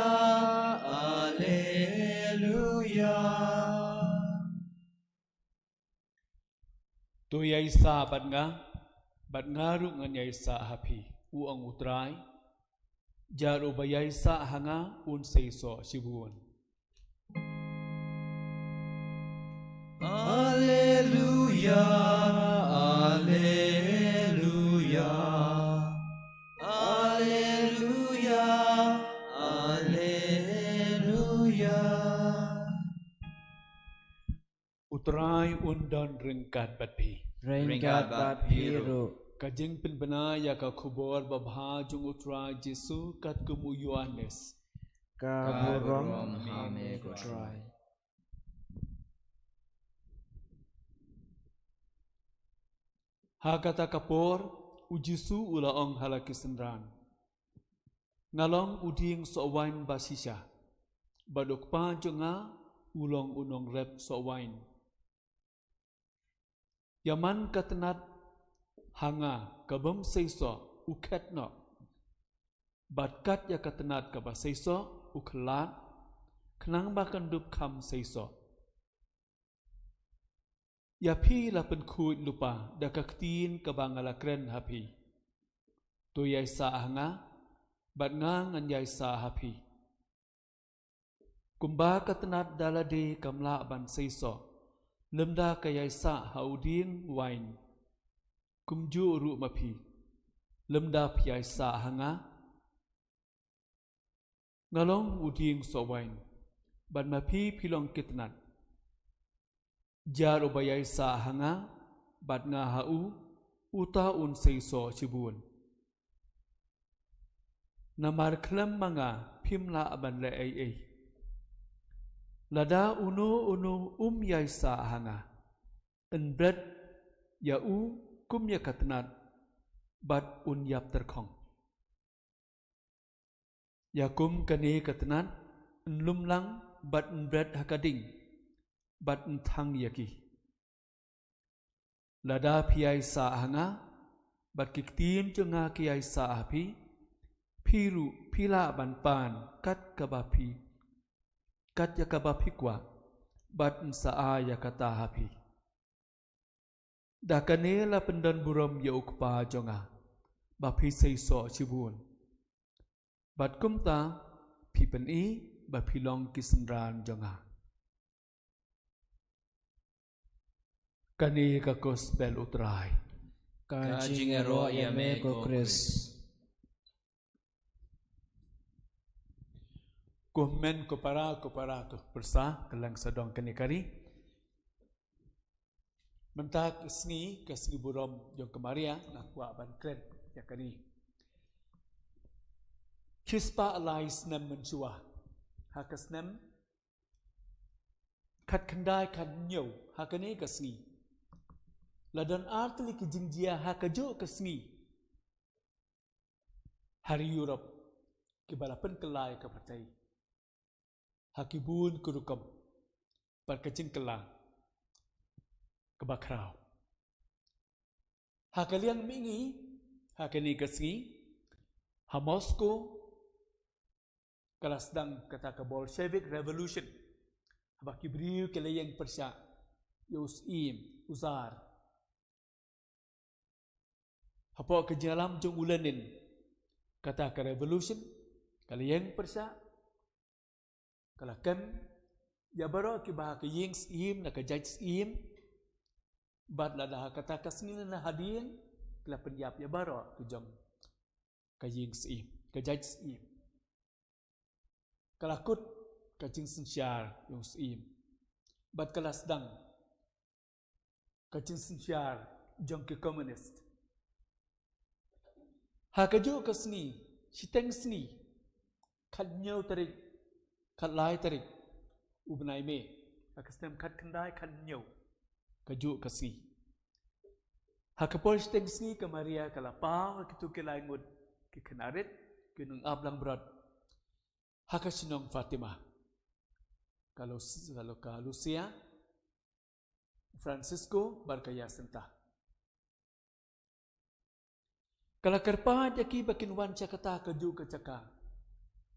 alleluia. Tu yai sa bat nga ru ngan yai sa hapi u ang utrai jaru ba yai sa hanga un seiso sibuan Alleluia, alleluia, alleluia, alleluia. utrai undan rengkat bat pi ringkat bat piru kajing pinbana ya ka khubor babha jung utrai Jesu kat kumu Yohanes ka burong hame utrai ha kata kapor u Jesu ula ong halakisendran ngalong uding sowain basisha badok pa jonga ulong unong rep sowain Yaman katenat hanga kabam seiso uket no batkat ya katenat kaba seiso uklat kenang bakan dup kam seiso Ya pi la pen kuit lupa da kaktin ka bangala kren hapi. Tu yai sa hanga bat ngang an yai sa hapi. Kumba katanat dalade kamla ban seiso. Lemda ka yai sa haudin wain. Kumju ru mapi. Lemda pi yai sa hanga. Ngalong uding so wain. Ban mapi pilong kitnat. Jar ubayai sa hanga bat nga hau uta un seiso cibun. Namar klem manga pimla aban le ai. Lada unu yai sa hanga. Enbred ya kum ya katnat bat un yap terkong. Ya kum kani katnat enlum lang bat enbred hakading. Bat thang yaki. Lada piai sa hanga bat kiktin jenga kiai sa api piru pila ban pan kat kabapi kat ya kabapi kwa bat sa ya kata api. Dakane la pendan buram ya ukpa jonga bapi seiso cibun. Bat kumta pipen i bapilong kisendran jonga. Kani ka gospel utrai. Kajing ero yame ko Chris. Kuhmen ko para to persa kelang sadong kani kari. Mentak sngi ke sngi burom jong kemaria nak wa ban kren ya kani. Kispa alai snem mensua. Hakasnem kat kendai kat nyau hakani ke sngi. Ladan artli ki jingjia hakajo kesngi. Hari Europe ki balapan kelai ke partai. Hakibun kurukam perkecing kelang ke bakrau. Hakaliang mingi hakani kesngi. Ha Moscow kelasdang kata ke Bolshevik Revolution. Habakibriu kelayang Persia. Yus im uzar. Apa kejalam jong ulanin kata ke revolution kala yang Persia kala kem ya baro ki bah ke ying im na ke judge im bad la dah kata kasngin na hadin kala penyap ya baro ke jong ke ying im ke judge im kala kut ke jing sinsyar yung im bad kala sedang ke jing sinsyar jong ke komunist. Hakaju kesni, siteng sni, kat nyau tarik, kat lai tarik, ubnai me, hakastem kat kendai kat nyau, kaju kesni. Hakapol siteng sni ke Maria kalapa, hakitu ke lai ngud, ke kenarit, ke nung ablang berat, hakasinong Fatimah. Kalau ke Lucia, Francisco berkaya sentah. Kalau kerpa jaki bakin wan cakata kaju ke caka.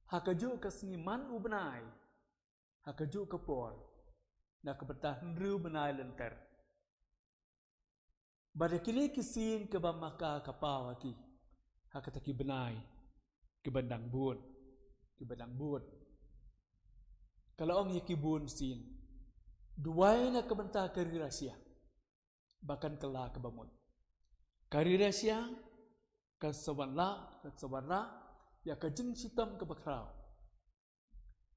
Hakaju ke seniman ubnai. Hakaju ke por. Na ke bertahan riu benai lenter. Pada kini kisin ke bamaka kapau haki. Hakataki benai. Ke bandang bun. Ke bandang bun. Kalau orang yaki bun sin. Duai na ke bentah kari rahsia. Bahkan kelah ke bamut. Kari rahsia. Kasawanla, ya kajing sitam ke bakrau.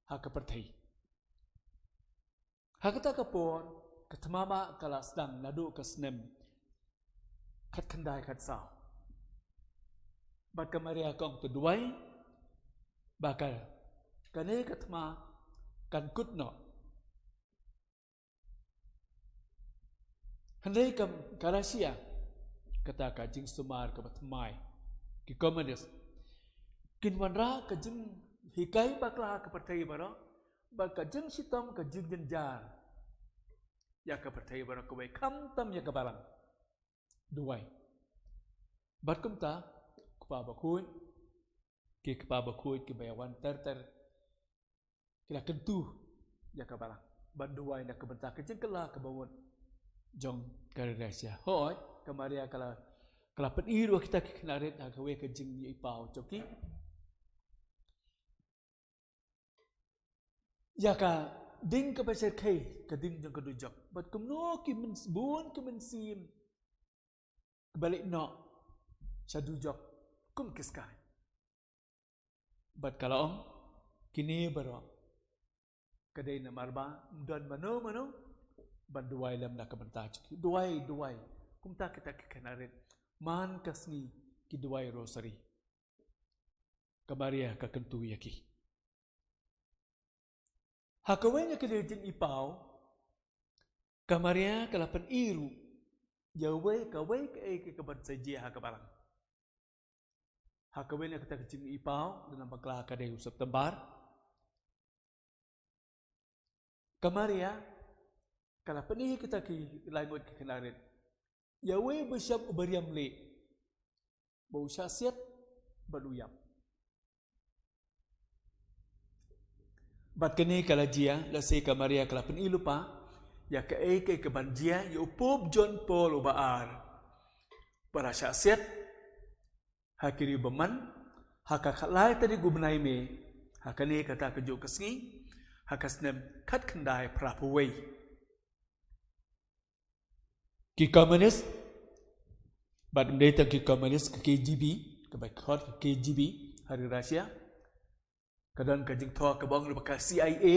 Haka pertai. Hakata kapon, katamama kala sedang nadu ke senem. Kat kendai kat sao. Bak kamaria kong terduai, bakal kane katama kan kutno. Handai kam karasia, kata kajing sumar ke batmai. Ki komunis kin wanra kajeng hikai bakla ke partai baro bak kajeng sitam kajeng jenjar ya ke partai baro ke kam tam ya ke balang duai bat kumta kepa bakui ke bayawan ter kila kentu ya ke balang bat duai nak ke bentak kajeng kelah ke bawon jong Garesia. Hoi, Kamaria kalau peniru kita kenarit agawe kejing ni ipau joki. Ya ka ding ka pasir kai ka ding jong kedujok. But kumno ki men bun ki men sim. Balik no sadujok kum kiskai. But kalau om kini baro kadai na marba dan mano banduai lam nak bentar duai kumta kita kenarit man kasni ki duai rosary kamaria ka kentu yaki hakawenya ke jing ipau kamaria kalapan iru yawe kawai ke kebat saja hakabarang hakawenya kita jing ipau dalam bakla kadai September kamaria kalau penih kita ki langut ke kenarit yawe bersyab ubariam le bau syasiat beruyam bat kene kala jia la se kamaria kala penih lupa ya ke banjia ya upop John Paul ubaar para syasiat hakiri beman hakakalai tadi gubnai me hakane kata kejuk kesngi hakasnem kat kendai prapuwei ki komunis bad mendeta ki komunis ke KGB ke baikot ke KGB hari Rusia kadang kajing toa ke bang lebaka CIA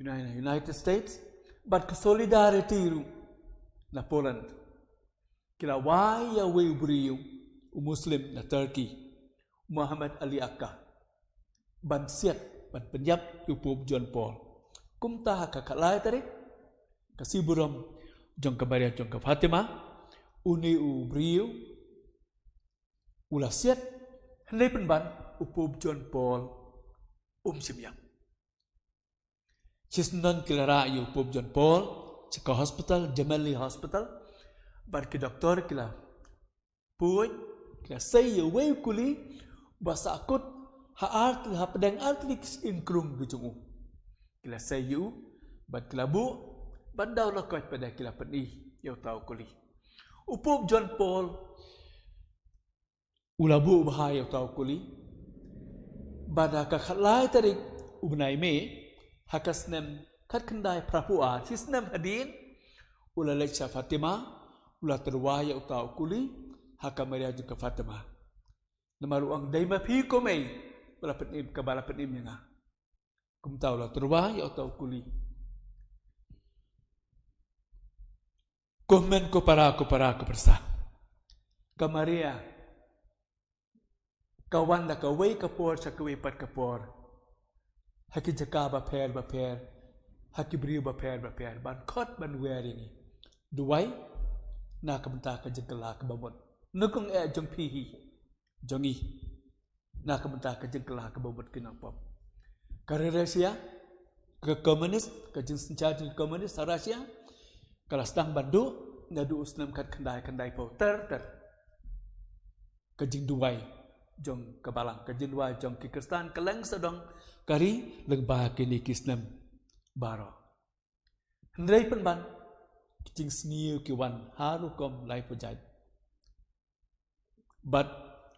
United States bad ke solidarity ru na Poland kila wai ya we beriu muslim na Turkey Muhammad Ali Akka ban siat ban penyap upop John Paul kumta hakakalai tadi kasih buram jong Maria jong Fatima uni beriu ulasiat hendai penban upop John Paul simyam cisnon kelara yu upop John Paul ceka hospital Gemelli Hospital bar ke doktor kila puy kila say way kuli basa akut ha pedang artlik inkrung gejungu kila say yu bat kila bu bandau lokot pada kila penih yau tahu kuli upop John Paul ulabu bahaya yau tahu kuli bada ka khalai tarik ubnai me hakasnem kat kendai prapua hisnem hadin ula lecha Fatima ula terwaya yau tahu kuli hakamaria juga Fatima namaru ang dai mapi ko mai bala penim ka bala penim nga kum tahu la terwaya yau tahu kuli komen ko para persa. Kamaria kawan da kawai kapor sa kawai pat kapor. Haki jaka ba per. Haki beriu ba per. Ban kot ban weri ni. Duai na kabenta ka jengkela ka bamot. Nukong jong pihi. Jongi na kabenta ka jengkela ka bamot kinapop. Kareresia ke komunis ke jeng senjata komunis Rusia kalau sedang bandu ngadu usnam kat kendai po ter kejing duai jong kebalang kejing duai jong kikristan keleng sedang kari lengba kini kisnam baro hendrai penban kejing sniu kiwan haru kom lai pujai bat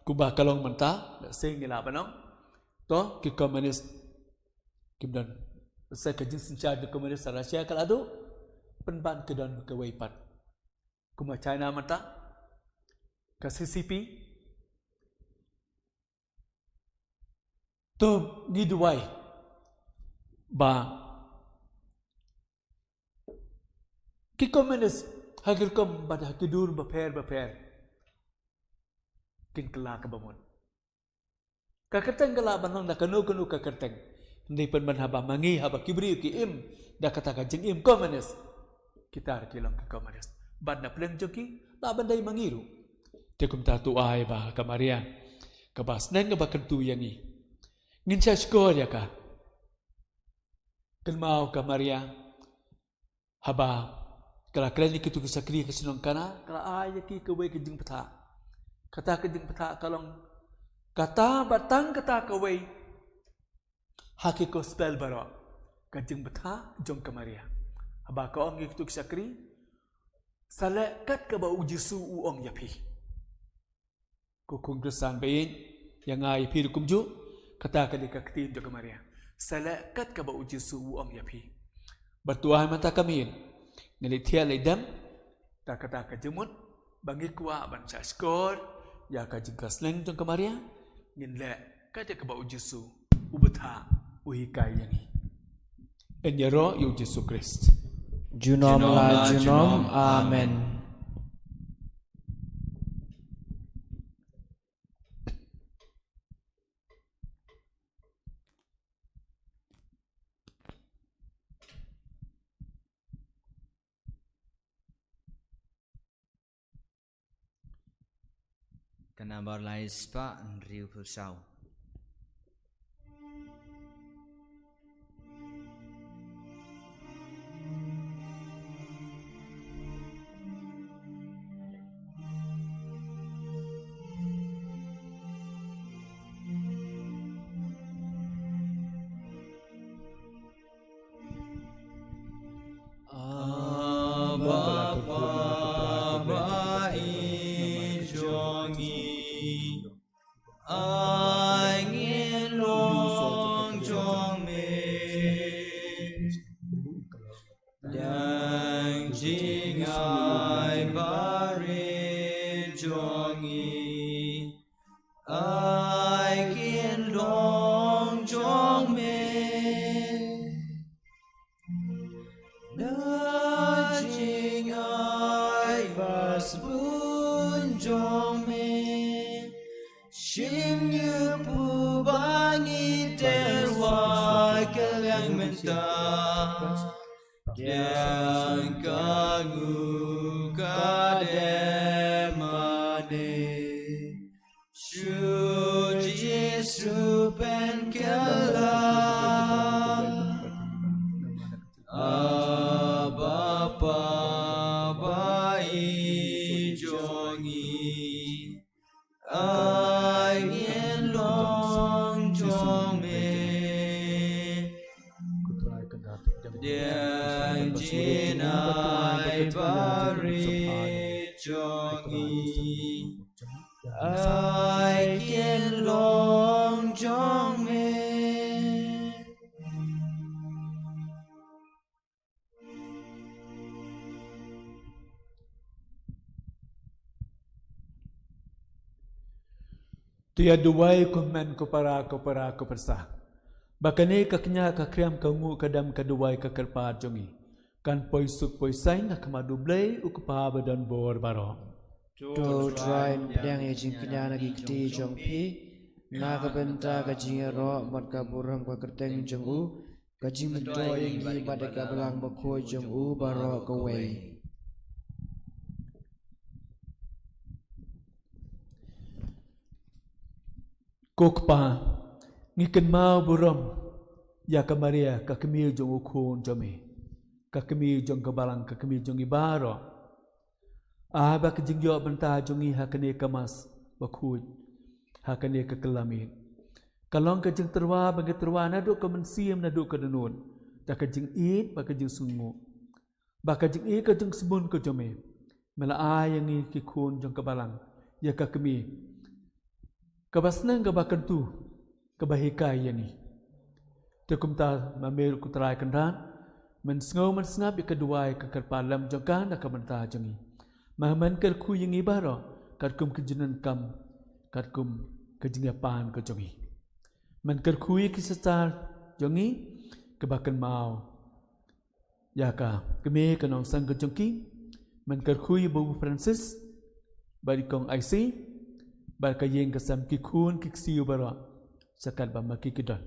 kubah kalong menta sing ngila banong to ki komunis kimdan saya kejing senjata komunis Rusia kaladu penban kedon ke waipat kuma China mata ke CCP to giduai ba ki komunis hagir kom bada kidur baper kin kala ka bamon ka kerteng kala banong da kanu ka kerteng ndi penban haba mangi haba kibri ki im da kata ka jing im komunis kita kilang ke komunis bad na pleng joki la bandai mangiru tekum tatu ai ba kamaria ka bas neng ba kentu yangi ngin sa skor ya ka kelmau kamaria haba kala kleni kitu kisakri kesinong kana kala ai ki ke we ke jing pata kata ke jing pata kalong kata batang kata ke we hakiko spell baro ke jing pata jong kamaria haba ka ong iktuk sakri sala kat ka ba ujisu u ong yapi ko kung Kristan bayin yang ai pi kumju kata ka dikakti jo kamaria sala kat ka ba ujisu u ong yapi bertuah mata kami ngeli thia leidam ta kata ka jemut bangi kwa ban cha skor ya ka jingkas leng jo kamaria ngin le ka ka ba ujisu ubetha uhikai yani enyero yu Yesus Kristus Junom la junom, amen. Kana bar lai spa riu phu sau. Tia duwai kumen kupara persa. Bakane kaknya kakriam kangu kadam kaduwai kakerpa jongi. Kan poisuk poisai nak madu blay ukpa badan bor baro. To try pedang ejing kenya nagi kti jong pi. Na kabenta kajing ro mat kaburam ka kerteng jong u. Kajing mento yang gi pada kabelang bakoi jong u baro kawai. Kokpa ngiken mau buram ya kamaria kakemi jong ukun jome kakemi jong kabalang kakemi jong ibaro aba kejing yo benta jongi hakane kamas bakhuj hakane kekelami kalong kejing terwa bagi terwa nadu kemensiam nadu kedenun tak kejing it ba kejing sungu ba kejing it kejing sebun ke jome mela ayangi kikun jong kabalang ya kakemi kabasnang kabakan tu kebahikai yani tekum ta mamel kutrai kendan mensngau mensngap kedua kekerpalam jongkan nak benta jongi mahaman ker khu yang ibaro katkum kejenan kam katkum kejingapan ke jongi man ker khu kisasar jongi kebakan mau yaka keme kanong sang ke jongki man ker khu bu Francis bari kong IC Barka yang kesam kikun kiksiu bara sakal ba makikidon.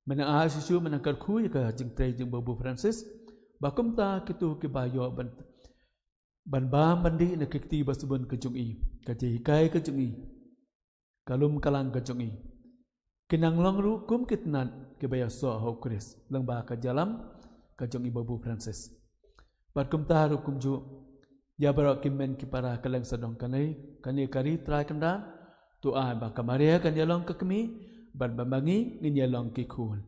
Mana asisu menangkar ku ka jing trai jing Babu Francis bakum ta kitu ke bayo ban ba mandi na kikti basubun ke jungi ka jikai ke jungi kalum kalang ke jungi kinang long ru kum kitnan ke bayo so ho Chris lang ba ka jalam ka jungi Babu Francis bakum ta ru kum ju ya barak kimen kipara kalang sadong kanai kani kari trai kanda tu ai ba kamaria kan yalong ke kemi ban bambangi ni yalong ki khul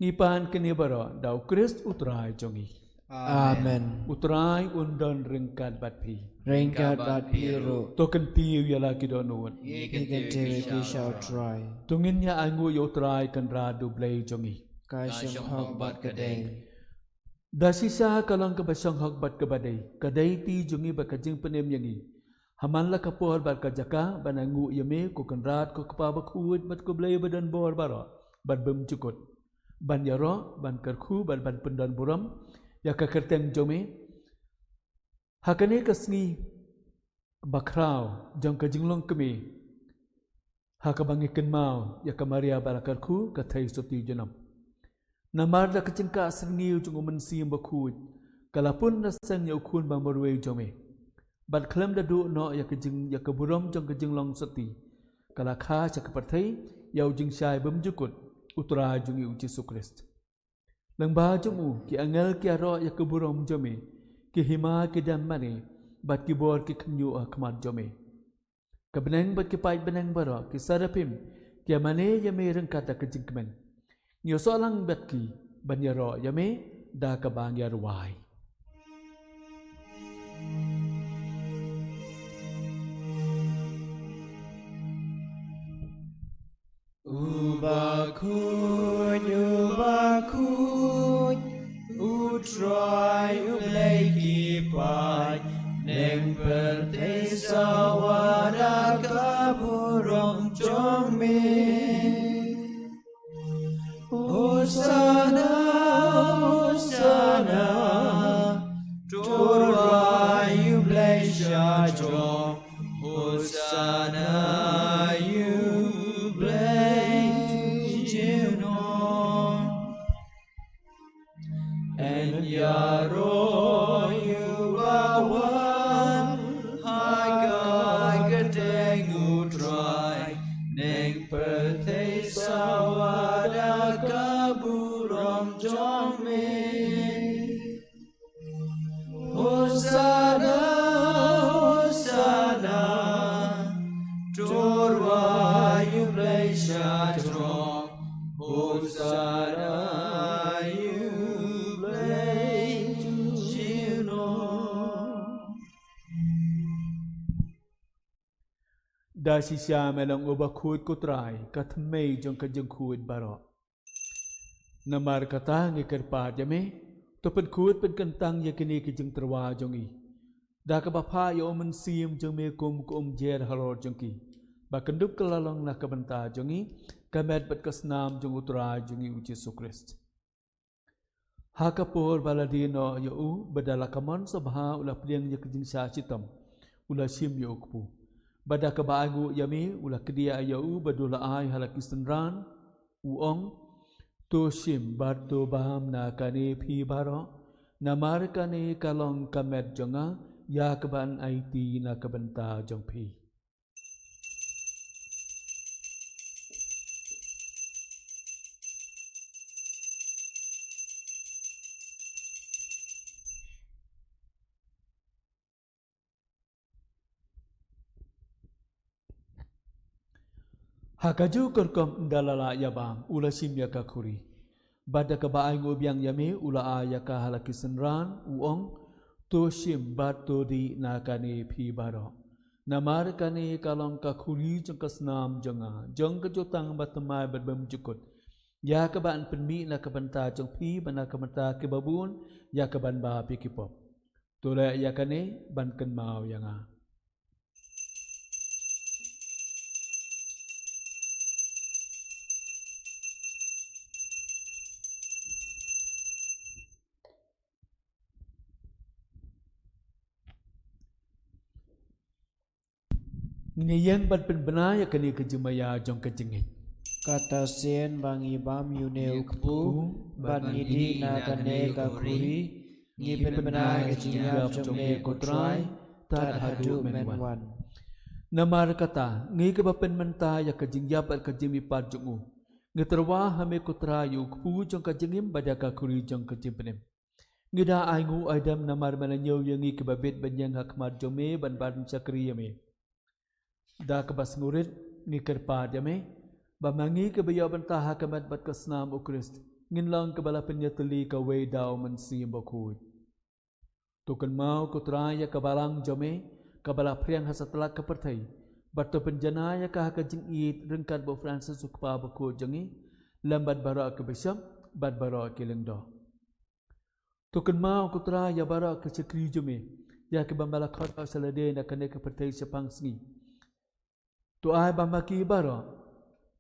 ni pan kini bara dau Christ utrai jongi Amen. Utrai undon ringkat bat pi. Ringkat bat piru. Token tiu yala kidonun. Ikan tewe kisah utrai. Tungin ya angu yo utrai kan radu blay jongi. Kasyong hok bat kedai. Dasisa kalang kabasang hak bat kabadai. Kadai ti jongi bakajing penem yangi. Hamanla kapor bat kajaka banangu yame ko kan rad ko kapabakhuit bat ko blay badan bor baro. Bat bem cukut. Ban yaro ban karku ban pendan buram. Ya kakerteng jome hakane kasni bakrau jang kajinglong kami hakabangi kenmau ya kamaria barakarku kathai soti janam namar da kacingka asngiu jung mensi bakut kalapun nasang ya ukun bang barwe jome bat klam da du no ya kajing ya kaburam jang kajinglong soti kalakha chakapathai ya ujing shai bemjukut utra jungi uci Krist Nang bahajamu ki angal ki aro ya keburom jome ki hima ki dan mane bat ki bor ki kenyu akmat jome kebenang bat ki pait benang baro ki sarapim ki mane ya me rengkata ke jingkemen nyo solang bat ki ban yaro ya me da ka bang ya ruai Ubakut, utrai ubleki pai, neng pertesa wadaka burong jome. Hosana, Hosana, turai ublesha jom, Hosana Yaro you bawan hagai gedeng utrai neng petei sawada kaburom jome Hosana Hosana torwa you blesha drom Hosana Dasisya melang ubakut kutrai katmei jong kajengkut baro. Namar kata ngikerpa jame topen kut pen kentang yakini kijeng terwa jongi. Da kabapa ya omen sim jong me kum jer halor jongki. Bakenduk kelalong na kabenta jongi kamet bet kasnam jong utrai jongi uci Krist. Hakapur baladino ya u badala kamon sabha ula pliang yakijeng syasitam ula sim ya ukpu. Bada kebagu yami ulah kedia ayau badula ai halakistenran uong toshim barto baham na kane phi baro namar kane kalong kamet jonga ya keban it na kebenta jong phi Hakaju kerkom dalala yabam ula sim yaka kuri. Bada kebaai ngobiang yame ula ayaka halakisenran uong to sim bato di nakane pi baro. Namar kane kalong kakuri jeng kasnam jenga jeng kejotang batemai berbem jukut. Ya keban penmi na kebenta jeng pi bana kebenta kebabun ya keban ba pi kipop. Tole yakane ban kenmau yanga. Ngiyang bat penbenaya kani kejemaya jong kejengit. Kata sen bang ibam yune ukpu bat ngidi na kane kakuri ngi penbenaya kejingyap jong kotrai tad hadu menwan. Namar kata ngi kebapen menta ya kejingyap at kejimi pat jongu. Ngeterwa hame kotrai ukpu jong kejengim bada kakuri jong kejimpenem. Ngida aingu aidam namar mananyaw yangi kebabit banyang hakmat jome ban ban sakri yame. Da kebas ngurit ngikir padame bamangi kebayo bentah hakamat bat kasnam Krist nginlang kebala penyateli kawe dau mensi bakut Tukan mau kutraya kabalang jome kabala priang hasatla kapertai. Bato penjanaya kah kajing it rengkat bo Francis ukpa bako jangi lambat bara ke besam bad bara ke lengdo. Tukan mau kutraya bara ke cekri jome ya ke bambala khata salade na kane kapertai sepang sngi. Tu ai bambaki bara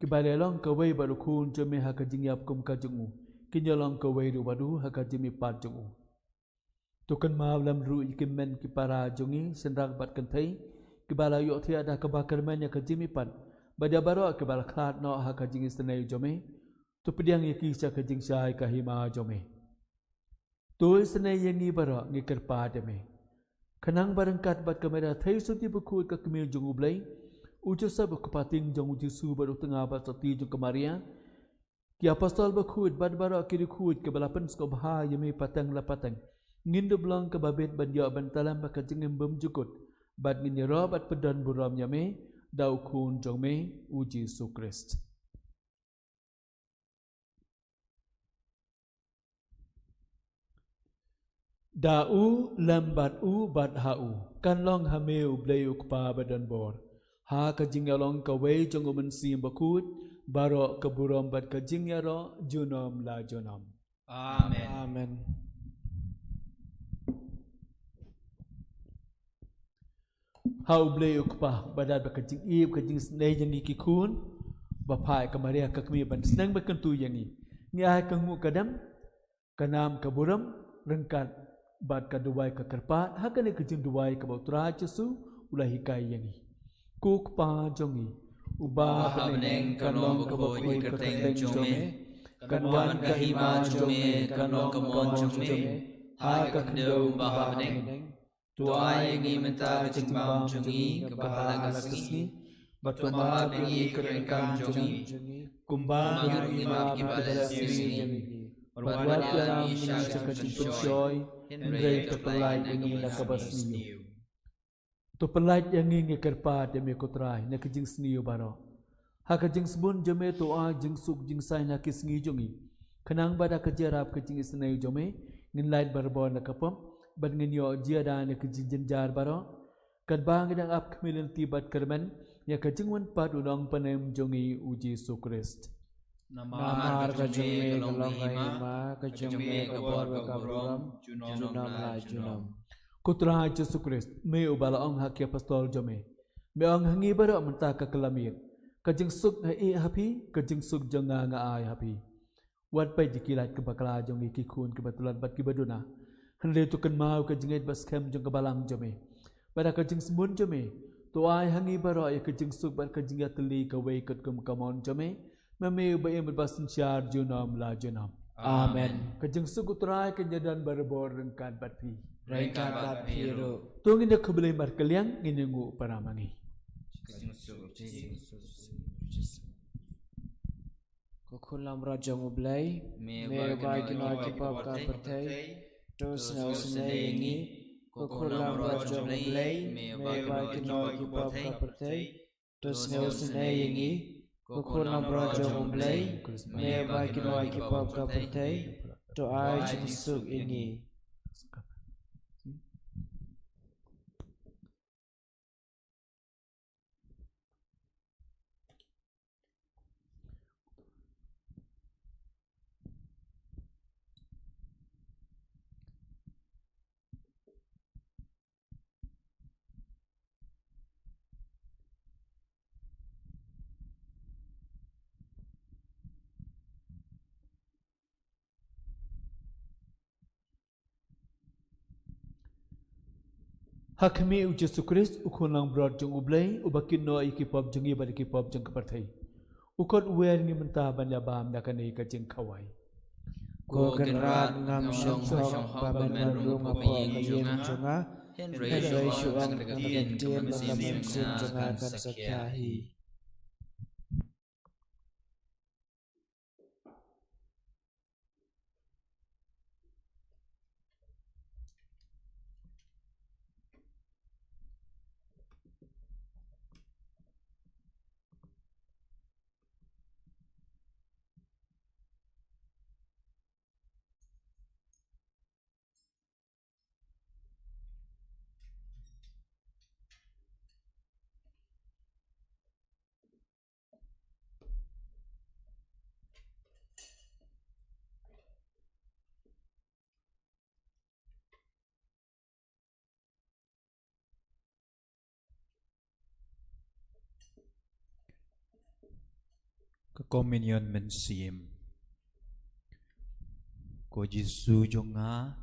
ke balelong ke wei baru kun jome ha kajing yap kum kajungu. Kinyalong ke wei ru badu ha kajimi pat jungu. Tukan mau lam ru ikimen ki para jungi sendak bat kentai kibala yok tiada kebakarman ya kajimi pan badia baro kibala khat no ha kajing istanai jome tu pediang yaki sa kajing sai kahima jome tu istanai yangi baro ngi kerpa deme kanang barangkat bat kamera thai suti bukut ka kemil jungu blai ujo sab kepating jungu jisu baru tengah bat sati jung kemaria ki apostol bukut bat baro kiri kut kibala pen sko bha yemi patang la patang ngindu blang ke babet bandia bantalam ba kajing embem jukut bat nginyero bat pedan buram yame dau kun jome uji Yesus Krist. Dau lambat u bat hau kan long hameu bleu kpa badan bor ha kajing yalong kawe jongomen sim bakut baro keburam bat kajing yaro junom la junom. Amen. Amen. Hau bleu kpa badan bat kajing ib kajing snei yang ikikun bapai kamaria kakmi ban senang bakentu yangi ni ai kangu kadam kanam keburam rengkat bat kaduai ke kerpat hakane kejing duai ke bautra cesu ulah hikai yangi kuk pa jongi ubah Beneng kanong keboi kerteng jome kanwan kahima jome kanong kemon jome hai kakdeu bah beneng tuai ngi menta kecimbam jongi kebahala gasni batuma bengi kerengkam jongi kumbang yuri map kibala sini Perbuatan yang misyak kecil Henry terpelai dengan nakabas niyo. Tu pelait yang ingin kerpa demi kutrai nak jing sniu baro. Hak jing sebun jome tu a jing suk jing sai nak kisngi jongi. Kenang bada kejarap ke jing snai jome ngin lait barbo nakapom bad ngin yo jiada nak jing jenjar baro. Kad bang dang ap kemilin tibat kermen ya ke jing wan pad udang panem jongi uji Yesus Krist. Namar kajumi kalong kahima kajumi kabor kaburam junam la junam. Kutra Yesus Krist me ubala ong hak apostol jome. Me ong hangi baro menta ka kelamir. Kajing suk hai happy kajing suk jonga nga ai happy. Wat pai dikilat ke bakla jongi kikun kebetulan bat kibaduna. Henle tu kan mau kajing et baskem jong kebalang jome. Pada kajing sembun jome. Tu ai hangi baro ya kajing suk bat kajing atli ka wei kat kum kamon jome. Meme bayi berbasin syar junam la junam. Amen. Kajing suk utrai kenyadan berbor rengkat batpi. Rengkat bat biru. Tungin dak kebelai markeliang nginengu paramangi. Kukulam raja ngublay me bagi no kipap ka pertai terus ngausne ini kukulam raja ngublay me bagi no kipap ka pertai terus ngausne ini kukulam raja ngublay me bagi no kipap ka pertai to ai jinsuk ini. Hakmi u Yesus Krist ukunang brod jong ublay ubakin no ikipop jong iba ikipop jong kapartay. Ukot uwer ngi menta banya bam nakani ka jeng kawai. Ko kenrat ngam syong pamen merum apa kayen jonga Henry syuang ngam tien ngam sin jonga kan sakyahi. Ke komunion mensim ko Jesu jonga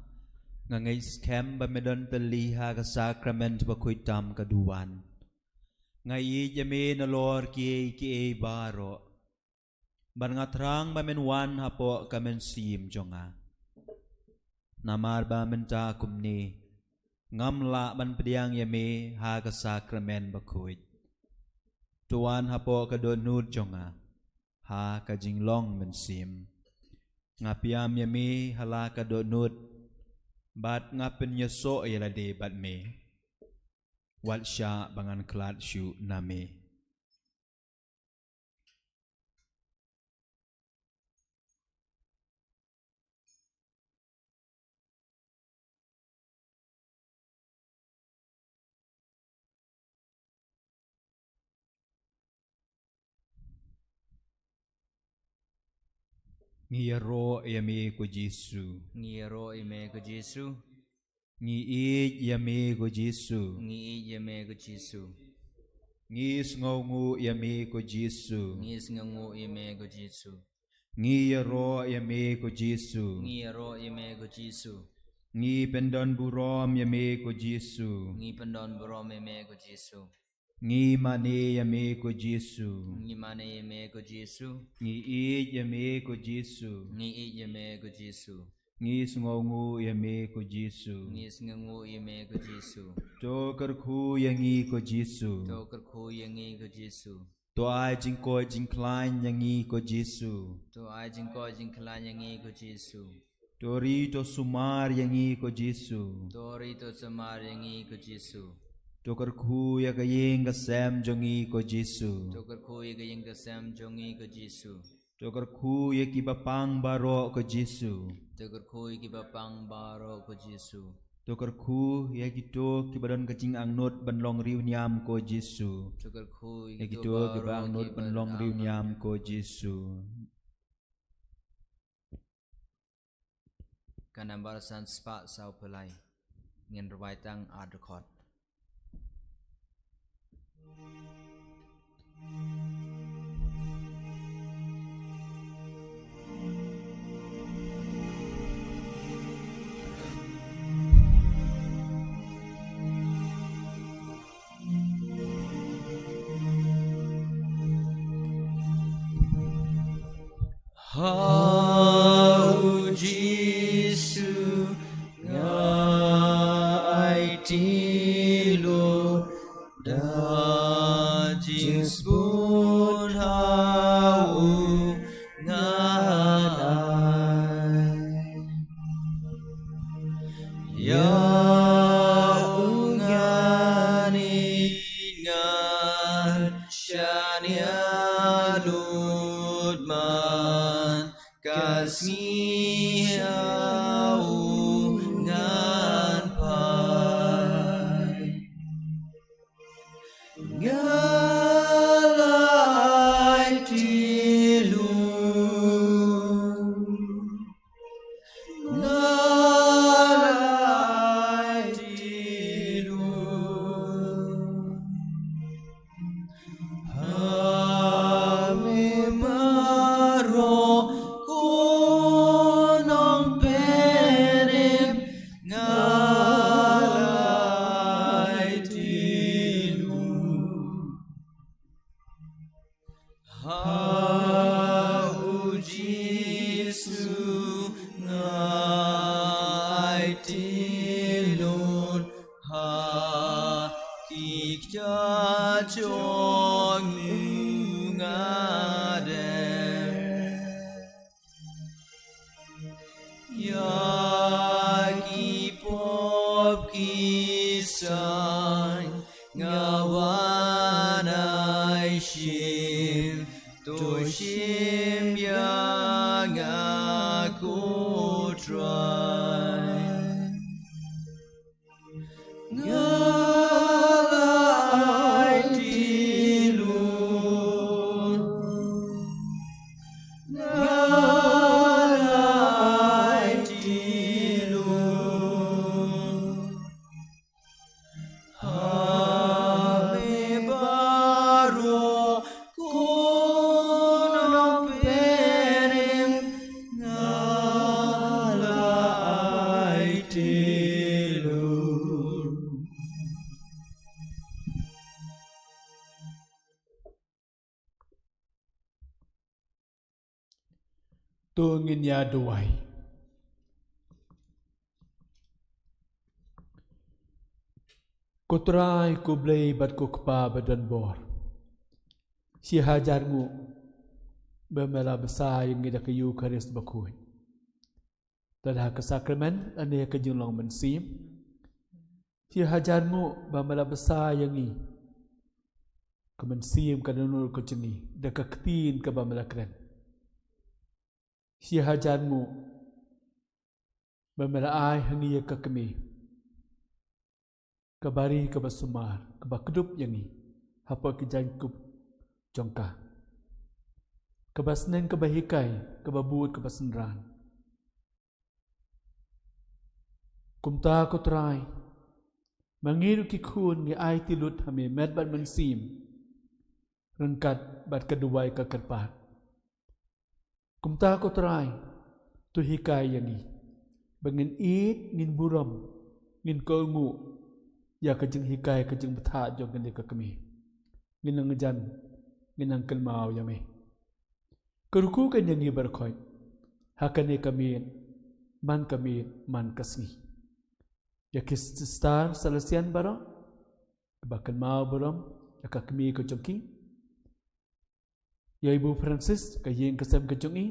ngangai skem ba medon terliha ke sakrament ba kuitam keduan ngai jame na lor ki baro ban ngatrang ba menwan hapo ka mensim jonga namar ba menta kumni ngamla ban pediang yame ha ke sakrament ba kuit tuan hapo ka donut jonga ha ka jinglong mensim ngapiam yame hala ka donut bat ngapen yeso yelade bat me wat sya bangan klat syu name ngiyaro yame ko Jesu Ngiro ime ko Jesu. ngi yame ko Jesu Ngi ime ko Jesu. ngi sngongu yame ko Jesu Ngi sngangu ime ko Jesu. ngiyaro yame ko Jesu Ngiro ime ko Jesu. ngi pendon burom yame ko Jesu Ngi pendon borom ime ko Jesu. ngi mane yame ko Jesu Ngi mane ime ko Jesu. ngi yame ko Jesu Ngi ime ko Jesu. ngi sngongu yame ko Jesu Ngi sngangu ime ko Jesu. to karku yangi ko Jesu To kerku yangi ko Jesu. to ai jingko jingklan yangi ko Jesu To ai jingko jingklan yangi ko Jesu. to ri to sumar yangi ko Jesu To rito samar yangi ko Jesu. to karku ya kayeng kasem jongi ko Jesu To kerku yang kesam jongi ko Jesu. to karku ya kibapang baro ko Jesu To kerku bapang baro ko Jesu. to karku ya kito kibadon kacing angnut banlong riu niam ko Jesu To kerku ya kito kibang angnut banlong riu niam ko Jesu Kanambar san spa sau pelai. Ngin ruwaitang adrekot. Hau Jesu ngai tilo da jispun hau nganai ya ungani ngan shania ludman kasih au ngan pai ngalai tilu ngalai tilu Ame maro kunong penem ngalai tilu Hau Jesu ngai tilun ha kikja chong ngade ya ki pop kisan ngawanai shim to shim yang aku try ngalai tilun ngalai tilun Ame baro kuno tu ngin ya duai ku try ku blay bat ku kpa badan bor si hajarmu bemela besar yang ngida ke Eucharis bakui tadha ke sakramen ane ke jinglong mensim si hajarmu bemela besar yang ni ke mensim ke nunul ke jeni dak ketin ke bemela keren si hajarmu bemela ai hangi ke kemi kabari ke basumar ke bakedup yang ni apa ke jangkup jongka ke basnen ke bahikai ke babut ke basenran kumta ko try mangiru ki khun ngi ai tilut hame met bat mensim rengkat bat keduai ke kerpat kumta ko try tu hikai yang ni bangin it ngin buram ngin kolmu ya kejeng hikai kejeng betha jong ngin ke kemi ngin ngejan ngin angkel mau ya me keruku kan yang ni berkhoi hakane kami man kasni ya kistar salesian baro bahkan mau barom ya kami ko jongki ya ibu Francis ka yin kesem ke jongi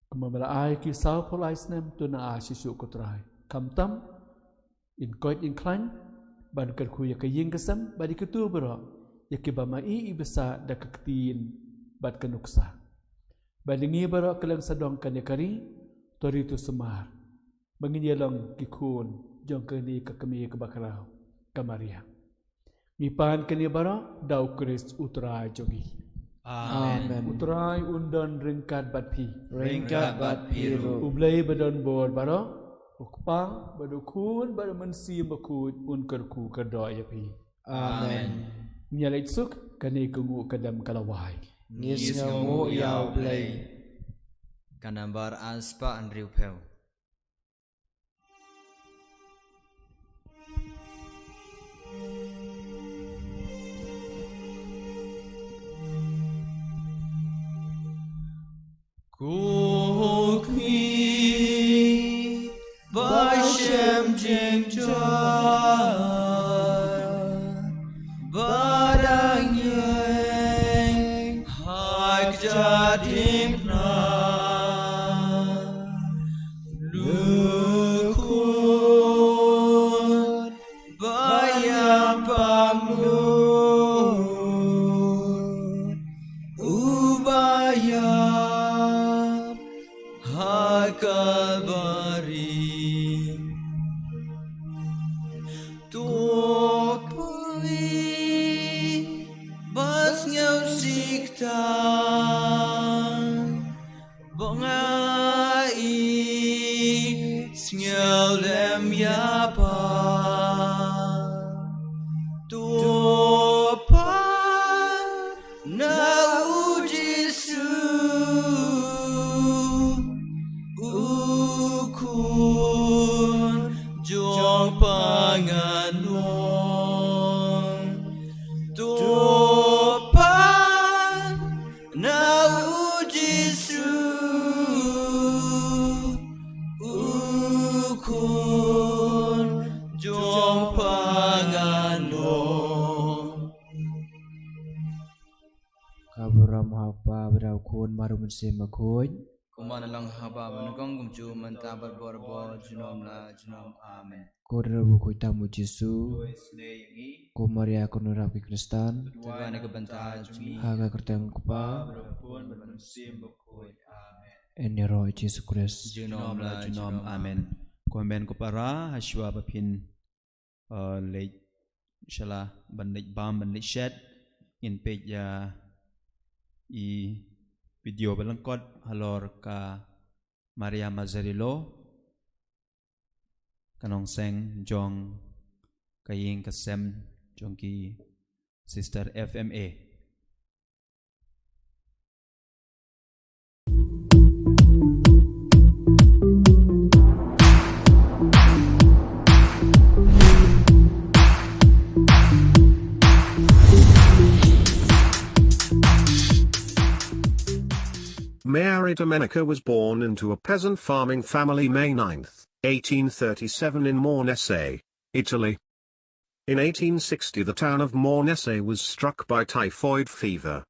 kumamala ai ki sau polaisnem tu na a sisu ko trai kamtam in koit in klan ban ker ku ya ka yin kesem badi ketu baro ya ki bama i besa da kaktin bat kenuksa balingi baro kelang sadong kan kari tori tu semar bangin yalong kikun jong keni ke kemi ke bakarau kamaria mipan keni baro dau Kris utrai jogi Amen. utrai undan ringkat batpi Ringkat bat biru. ublai badon bor baro ukpang badukun bado mensi bakut unkerku kerdo yapi Amen. nyalait suk kani kungu kadam kalawai Ngis ngamu yau play. Kanambar aspa Andrew Peu. Kukni Bashem Jingjan Badang Yang Hak Jadimna Lukun Bayang Bangun Ubayam Hakalbari Topui Bas ngau siktan Bongai Ngau lem yapa Topan Na ujisu Ukun Jong panganon Topan Na ujisu Ukun Jong panganon Kaburam hapa berau kun maru mensim bakun. Kumana lang haba managong gumju mantabar borbo jinom la jinom amen. Kodra buku tamu Jesu. Ko Maria konurap ki Kristan. Tuhan ke banta jumi Haga kerteng kupa. pun bermusim bukoi amen. Enero Jesu Kristus. Jinom la Jinom amen. Komen ko para haswa bapin late shala bandit bam bandit shed in page ya i video balangkot halor ka Maria Mazarilo kanong seng jong kaying kasem jong ki sister FMA. Mary Domenica was born into a peasant farming family May 9, 1837 in Mornese, Italy. In 1860 the town of Mornese was struck by typhoid fever.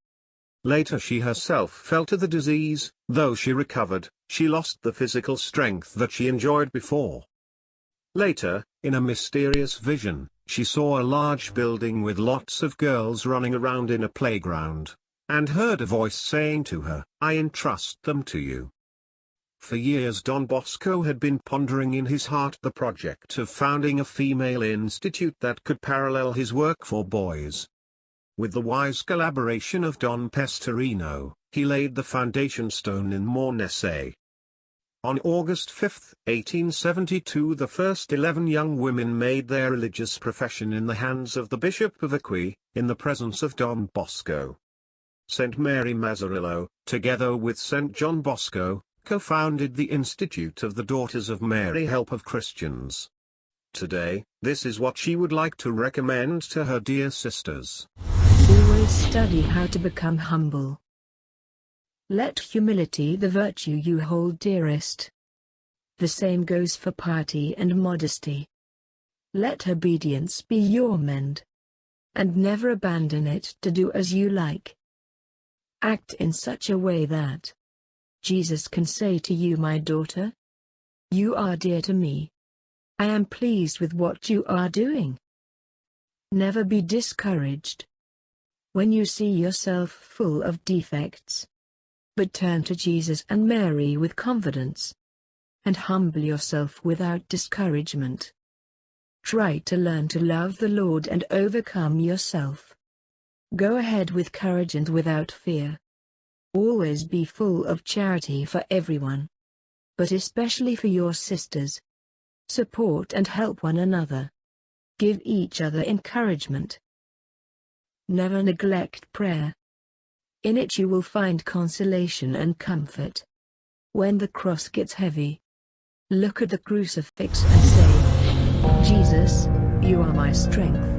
Later she herself fell to the disease. Though she recovered, she lost the physical strength that she enjoyed before. Later, in a mysterious vision, she saw a large building with lots of girls running around in a playground, and heard a voice saying to her, "I entrust them to you." For years Don Bosco had been pondering in his heart the project of founding a female institute that could parallel his work for boys. With the wise collaboration of Don Pestarino, he laid the foundation stone in Mornese. On August 5, 1872 the first 11 young women made their religious profession in the hands of the Bishop of Acqui, in the presence of Don Bosco. St. Mary Mazzarillo, together with St. John Bosco, co-founded the Institute of the Daughters of Mary, Help of Christians. Today, this is what she would like to recommend to her dear sisters. Always study how to become humble. Let humility the virtue you hold dearest. The same goes for piety and modesty. Let obedience be your mend, and never abandon it to do as you like. Act in such a way that Jesus can say to you, "My daughter, you are dear to me. I am pleased with what you are doing." Never be discouraged when you see yourself full of defects, but turn to Jesus and Mary with confidence, and humble yourself without discouragement. Try to learn to love the Lord and overcome yourself. Go ahead with courage and without fear. Always be full of charity for everyone, but especially for your sisters. Support and help one another. Give each other encouragement. Never neglect prayer. In it you will find consolation and comfort. When the cross gets heavy, look at the crucifix and say, "Jesus, you are my strength."